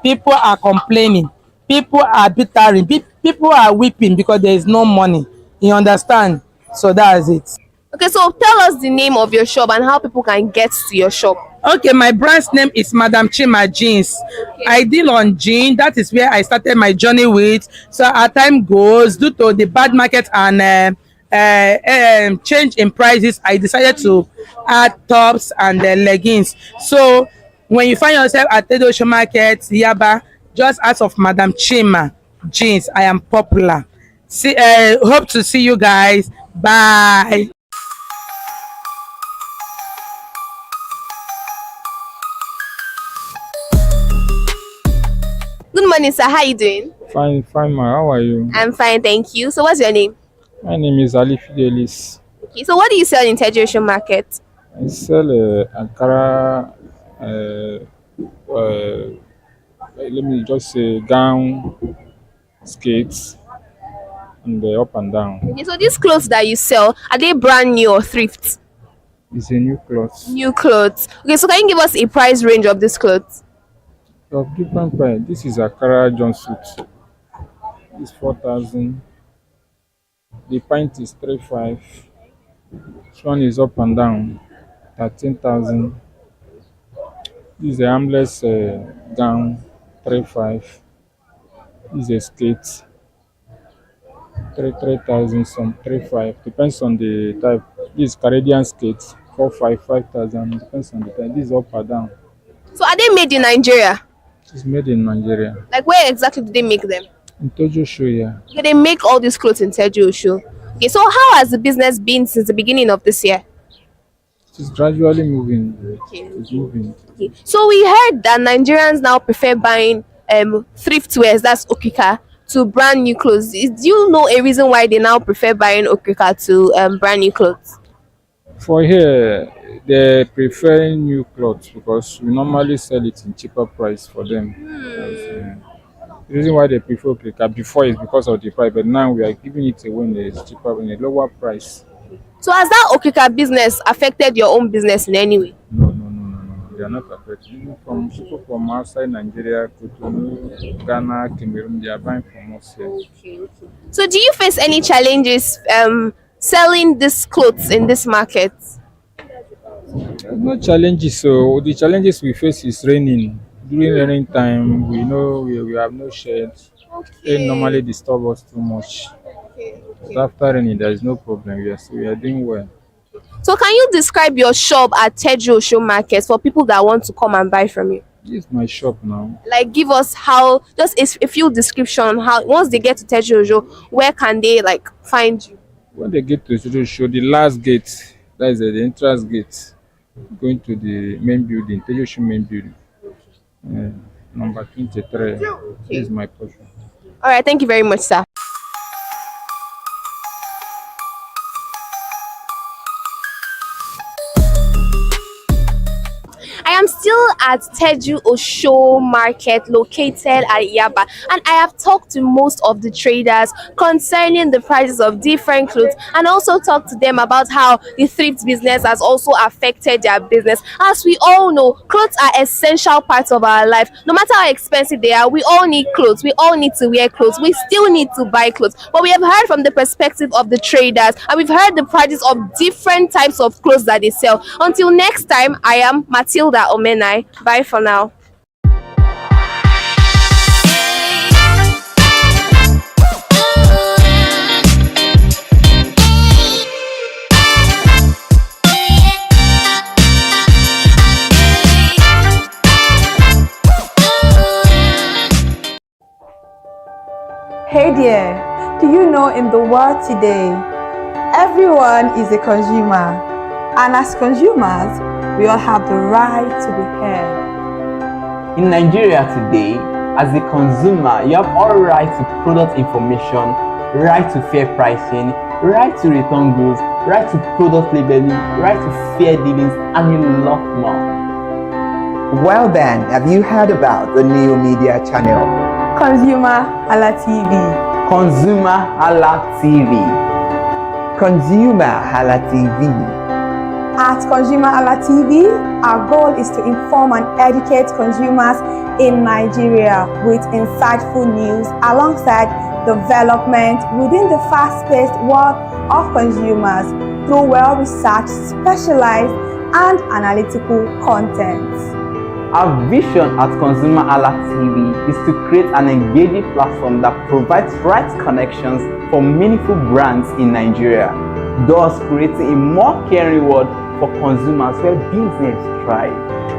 People are complaining. People are bittering. People are weeping because there is no money. You understand? So that's it. Okay, so tell us the name of your shop and how people can get to your shop. Okay, my brand's name is Madam Chima Jeans. Okay. I deal on jeans. That is where I started my journey with. So as time goes, due to the bad market and change in prices, I decided to add tops and leggings. So when you find yourself at Tedosho Market, Yaba, just ask of Madam Chima Jeans. I am popular. Hope to see you guys. Bye. Good morning, sir. How are you doing? Fine, ma. How are you? I'm fine, thank you. So what's your name? My name is Ali Fidelis. Okay, so what do you sell in Tedosho Market? I sell Ankara, let me just say gown, skates, and up and down. Okay, so these clothes that you sell, are they brand new or thrift? It's a new cloth. New clothes. Okay, so can you give us a price range of these clothes? Of different price. This is Ankara jumpsuit. It's 4,000. The pint is 3,500. This one is up and down, 13,000. This is a armless gown, 3,500. This is a skate, 3,000, some 3,500. Depends on the type. This is Canadian skate, 4,500, 5,000. Depends on the type. This is up or down. So are they made in Nigeria? It's made in Nigeria. Like where exactly do they make them? In Tojo, yeah. Okay, they make all these clothes in Tedosho. Okay, so how has the business been since the beginning of this year? It's gradually moving. Okay. It's moving. Okay. So we heard that Nigerians now prefer buying thrift wears, that's Okika, to brand new clothes. Do you know a reason why they now prefer buying Okika to brand new clothes? For here, they prefer new clothes because we normally sell it in cheaper price for them. The reason why they prefer Okika before is because of the price, but now we are giving it away in a cheaper, in a lower price. So has that Okika business affected your own business in any way? No. They are not affected. Even from people from outside Nigeria, Cotonou, Ghana, Cameroon, they are buying from us here. Okay. So do you face any challenges selling these clothes in this market? There's no challenges. So the challenges we face is raining. During raining time, we know we have no shades. They normally disturb us too much. But after raining, there is no problem. We are doing well. So can you describe your shop at Teju Osho Market for people that want to come and buy from you? This is my shop now. Like, give us how, just a few description on how once they get to Teju Osho, where can they like find you? When they get to the show, the last gate, that is the entrance gate, going to the main building, Teju Osho main building. Number 23. This is my portion. All right, thank you very much, sir. I am still at Teju Osho Market located at Yaba, and I have talked to most of the traders concerning the prices of different clothes, and also talked to them about how the thrift business has also affected their business. As we all know, clothes are essential parts of our life. No matter how expensive they are, we all need clothes. We all need to wear clothes. We still need to buy clothes. But we have heard from the perspective of the traders, and we've heard the prices of different types of clothes that they sell. Until next time, I am Matilda Omenai. Bye for now. Hey there, do you know in the world today, everyone is a consumer, and as consumers, we all have the right to be heard. In Nigeria today, as a consumer, you have all right to product information, right to fair pricing, right to return goods, right to product labeling, right to fair dealings, and a lot more. Well then, have you heard about the new media channel? ConsumerHallaTV. ConsumerHallaTV. ConsumerHallaTV. At ConsumerHallaTV, our goal is to inform and educate consumers in Nigeria with insightful news alongside development within the fast-paced world of consumers through well-researched, specialized, and analytical content. Our vision at ConsumerHallaTV is to create an engaging platform that provides right connections for meaningful brands in Nigeria, thus creating a more caring world for consumers where business thrive.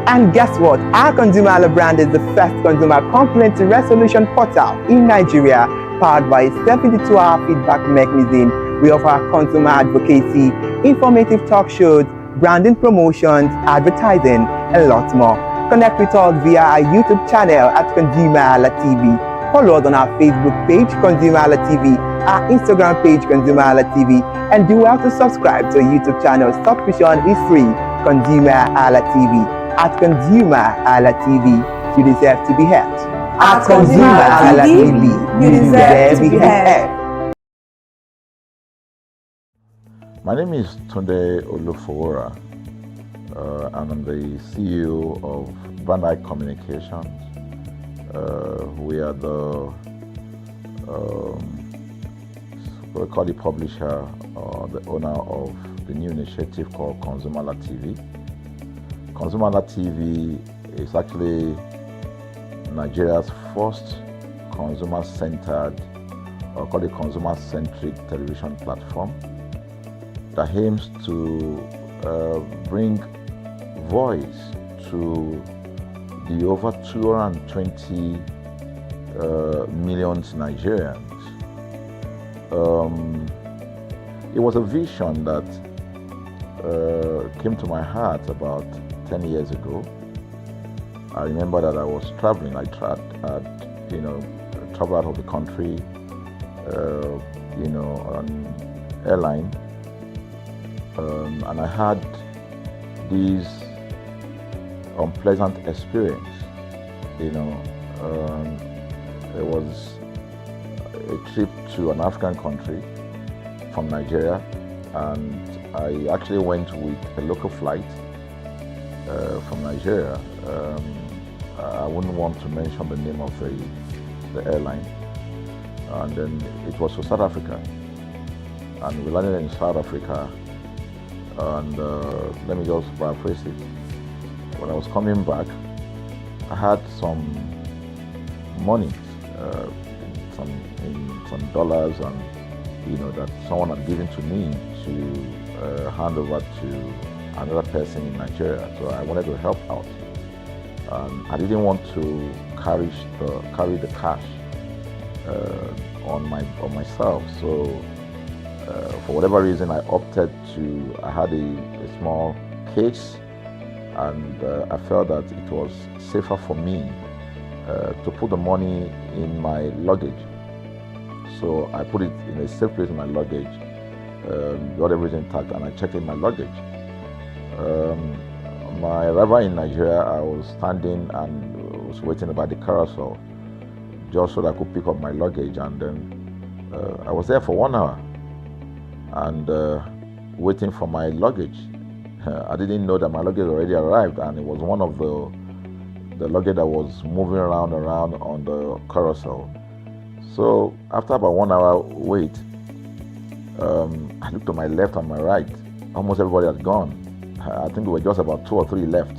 And guess what? Our ConsumerHalla brand is the first consumer complaint resolution portal in Nigeria, powered by a 72-hour feedback mechanism. We offer consumer advocacy, informative talk shows, branding promotions, advertising, and lots more. Connect with us via our YouTube channel at ConsumerHallaTV. Follow us on our Facebook page, ConsumerHallaTV, our Instagram page, ConsumerHallaTV, and do well to subscribe to our YouTube channel. Subscription is free. ConsumerHallaTV. At ConsumerHallaTV, you deserve to be heard. At ConsumerHallaTV, you deserve to be heard. My name is Tunde Olufowora, and I'm the CEO of Bandai Communications. We are the we call the publisher or the owner of the new initiative called ConsumerHallaTV. ConsumerHallaTV is actually Nigeria's first consumer-centered, or call it consumer-centric television platform that aims to bring voice to the over 220 million Nigerians. It was a vision that came to my heart about 10 years ago. I remember that I was traveling. I traveled out of the country, on airline, and I had this unpleasant experience. It was a trip to an African country from Nigeria, and I actually went with a local flight from Nigeria. I wouldn't want to mention the name of the airline, and then it was to South Africa, and we landed in South Africa, and let me just paraphrase it. When I was coming back, I had some money, some dollars, and that someone had given to me to hand over to another person in Nigeria. So I wanted to help out. I didn't want to carry the cash on myself. So for whatever reason, I opted to. I had a small case, and I felt that it was safer for me to put the money in my luggage. So I put it in a safe place in my luggage, got everything intact, and I checked in my luggage. My arrival in Nigeria, I was standing and was waiting about the carousel just so that I could pick up my luggage, and then I was there for 1 hour and waiting for my luggage. I didn't know that my luggage already arrived, and it was one of the luggage that was moving around on the carousel. So after about 1 hour wait, I looked to my left and my right. Almost everybody had gone. I think there were just about 2 or 3 left.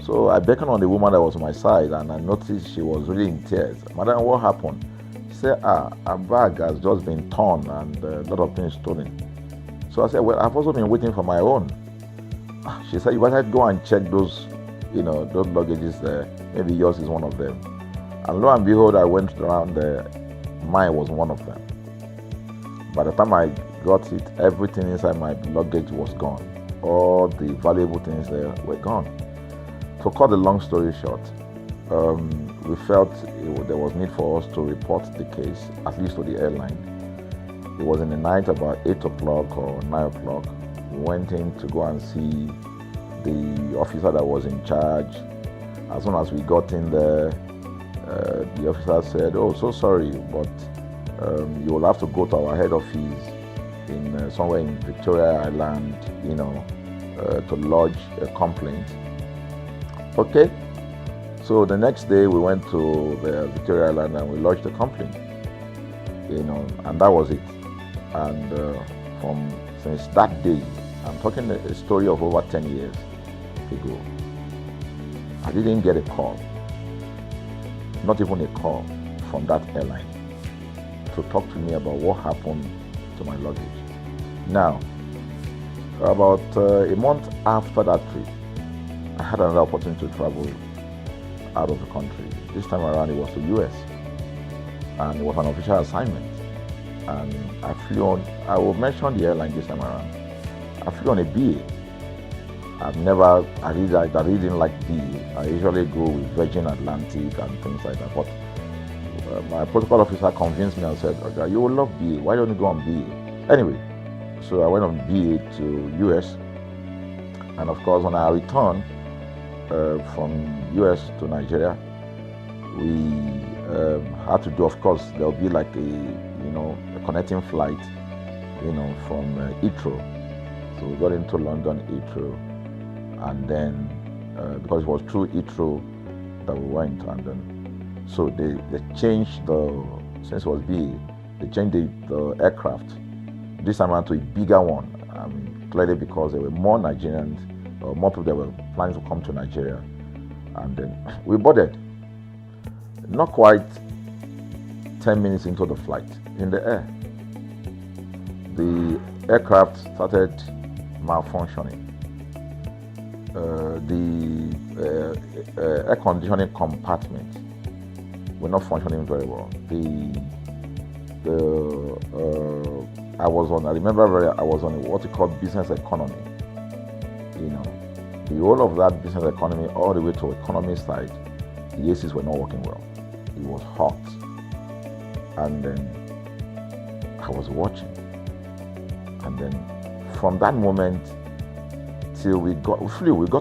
So I beckoned on the woman that was on my side, and I noticed she was really in tears. Madam, what happened? She said, her bag has just been torn and a lot of things stolen. So I said, well, I've also been waiting for my own. She said, you better go and check those, those luggages there. Maybe yours is one of them. And lo and behold, I went around there. Mine was one of them. By the time I got it, everything inside my luggage was gone. All the valuable things there were gone. To cut the long story short, we felt there was need for us to report the case, at least to the airline. It was in the night, about 8 o'clock or 9 o'clock. We went in to go and see the officer that was in charge. As soon as we got in there, the officer said, "Oh, so sorry, but you will have to go to our head office in somewhere in Victoria Island, to lodge a complaint." Okay. So the next day we went to the Victoria Island and we lodged a complaint, and that was it. And since that day, I'm talking a story of over 10 years ago, I didn't get a call, not even a call from that airline to talk to me about what happened to my luggage. Now, about a month after that trip, I had another opportunity to travel out of the country. This time around it was to US, and it was an official assignment. And I flew on, I will mention the airline this time around. I flew on a BA. I really didn't like BA. I usually go with Virgin Atlantic and things like that. But my protocol officer convinced me and said, "Okay, you will love BA. Why don't you go on BA?" Anyway, so I went on BA to US. And of course, when I returned from US to Nigeria, we had to do, of course, there'll be like a connecting flight, from Heathrow. So we got into London Heathrow, and then because it was through Heathrow that we went, and then so they changed since it was BA, they changed the aircraft this time around to a bigger one. Clearly because there were more Nigerians, or more people that were planning to come to Nigeria, and then we boarded. Not quite 10 minutes into the flight, in the air, the aircraft started malfunctioning. The air conditioning compartment were not functioning very well. I was on what you call business economy. The whole of that business economy all the way to economy side, the ACs were not working well. It was hot. And then I was watching. And then from that moment till we got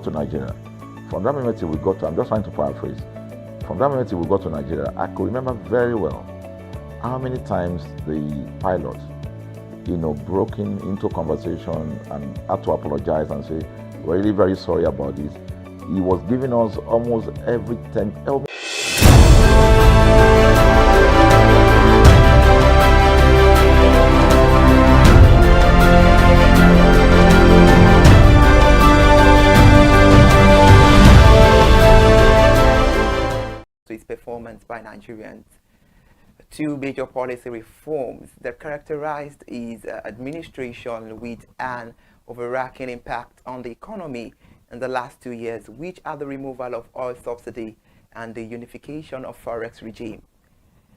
to Nigeria. From that moment till we got to, I'm just trying to paraphrase. From that moment till we got to Nigeria, I could remember very well how many times the pilot, broke into conversation and had to apologize and say, "We're really very sorry about this." He was giving us almost every 10. Its performance by Nigerians. Two major policy reforms that characterized his administration with an overarching impact on the economy in the last 2 years, which are the removal of oil subsidy and the unification of forex regime.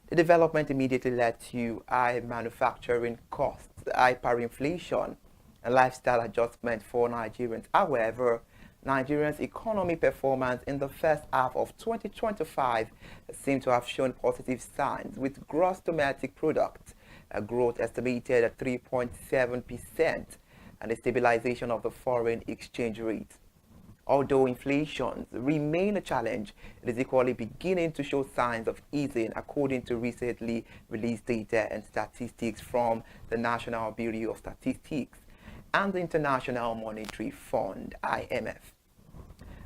The development immediately led to high manufacturing costs, hyperinflation, and lifestyle adjustment for Nigerians. However, Nigeria's economy performance in the first half of 2025 seemed to have shown positive signs, with gross domestic product growth estimated at 3.7% and a stabilization of the foreign exchange rate. Although inflation remains a challenge, it is equally beginning to show signs of easing, according to recently released data and statistics from the National Bureau of Statistics and the International Monetary Fund, IMF.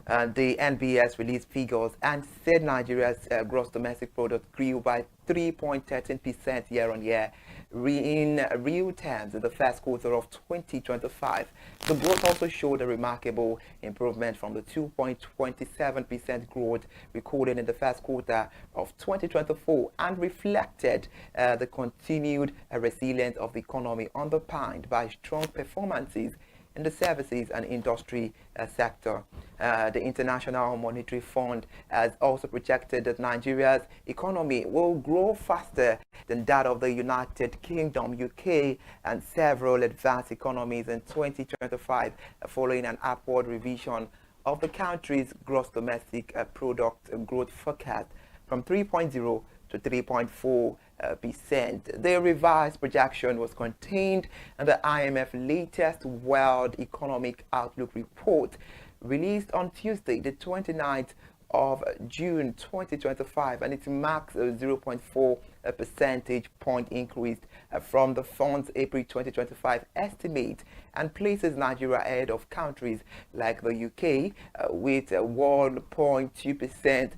The NBS released figures and said Nigeria's gross domestic product grew by 3.13% year-on-year in real terms in the first quarter of 2025. The growth also showed a remarkable improvement from the 2.27% growth recorded in the first quarter of 2024 and reflected the continued resilience of the economy underpinned by strong performances in the services and industry sector. The International Monetary Fund has also projected that Nigeria's economy will grow faster than that of the United Kingdom, UK, and several advanced economies in 2025, following an upward revision of the country's gross domestic product growth forecast from 3.0 to 3.4%. The revised projection was contained in the IMF latest World Economic Outlook report released on Tuesday, the 29th of June 2025, and it marks a 0.4 percentage point increase from the fund's April 2025 estimate and places Nigeria ahead of countries like the UK with 1.2%,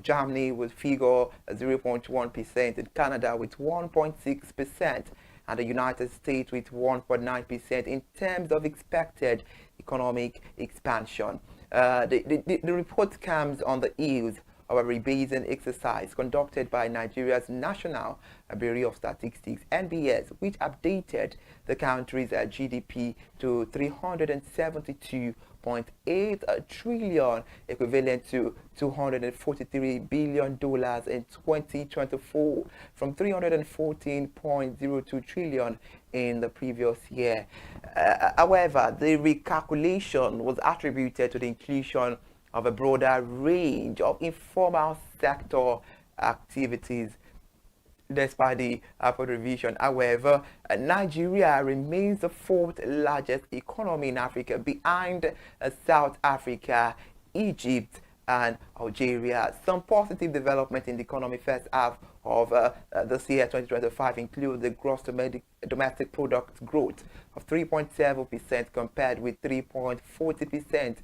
Germany with figure 0.1%, and Canada with 1.6%, and the United States with 1.9% in terms of expected economic expansion. The report comes on the heels of a rebasing exercise conducted by Nigeria's National Bureau of Statistics, NBS, which updated the country's GDP to 372.8 trillion, equivalent to $243 billion in 2024, from 314.02 trillion in the previous year. However, the recalculation was attributed to the inclusion of a broader range of informal sector activities. Despite the upward revision, however, Nigeria remains the fourth largest economy in Africa, behind South Africa, Egypt, and Algeria. Some positive development in the economy first half of this year 2025 include the gross domestic product growth of 3.7% compared with 3.40%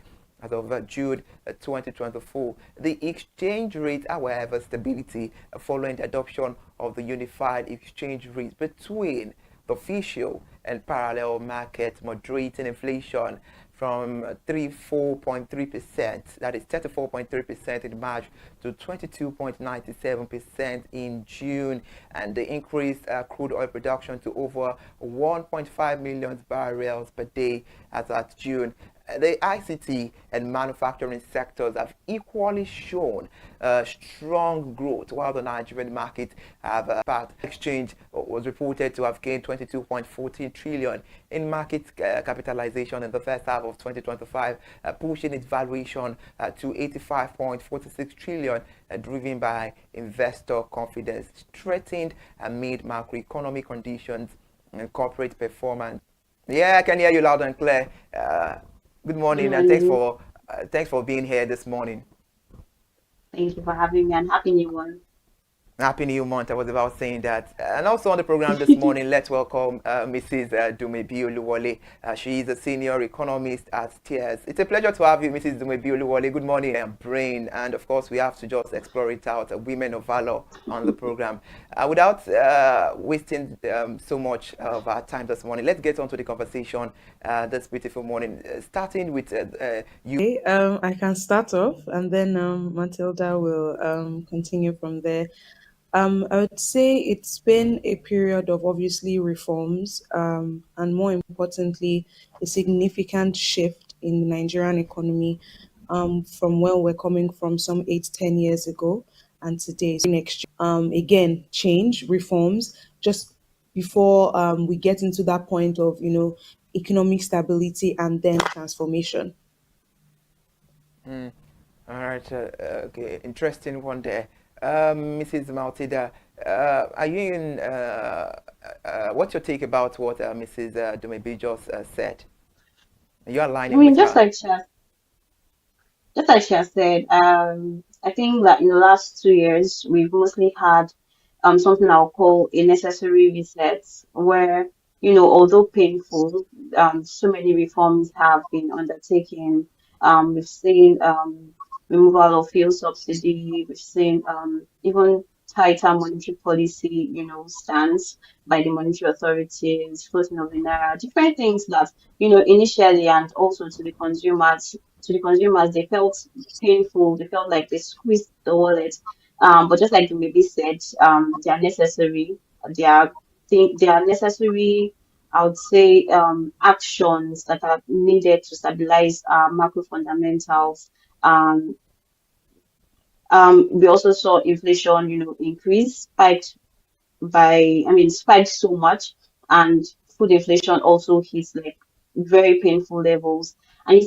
as of June 2024. The exchange rate, however, stability following the adoption of the unified exchange rate between the official and parallel market, moderating inflation from 34.3%, that is 34.3% in March, to 22.97% in June, and the increased crude oil production to over 1.5 million barrels per day as at June. The ICT and manufacturing sectors have equally shown strong growth, while the Nigerian market exchange was reported to have gained 22.14 trillion in market capitalization in the first half of 2025, pushing its valuation to 85.46 trillion, driven by investor confidence, strengthened amid macroeconomic conditions and corporate performance. Yeah, I can hear you loud and clear. Good morning, and thanks for being here this morning. Thank you for having me, and happy new one. Happy New Month. I was about saying that. And also on the program this morning, let's welcome Mrs. Dumebi Oluwole. She is a senior economist at TIERS. It's a pleasure to have you, Mrs. Dumebi Oluwole. Good morning, brain. And of course, we have to just explore it out, women of valor on the program. Without wasting so much of our time this morning, let's get on to the conversation this beautiful morning, starting with you. I can start off, and then Matilda will continue from there. I would say it's been a period of obviously reforms, and more importantly, a significant shift in the Nigerian economy, from where we're coming from some 8, 10 years ago and today. So next, again, change, reforms, just before we get into that point of, economic stability and then transformation. Mm. All right. Okay. Interesting one there. Mrs. Maltida, are you in? What's your take about what Mrs. Dumebi just said? You're I aligning mean, with her. just like she has said, I think that in the last 2 years, we've mostly had something I'll call a necessary reset, where, although painful, so many reforms have been undertaken. We've seen removal of fuel subsidy, we've seen even tighter monetary policy, stance by the monetary authorities, floating of the naira, different things that, initially and also to the consumers, they felt painful. They felt like they squeezed the wallet. But just like you maybe said, they are necessary. They are they are necessary. I would say actions that are needed to stabilize macro fundamentals. Um, we also saw inflation, increase, spiked so much, and food inflation also hits like very painful levels. And you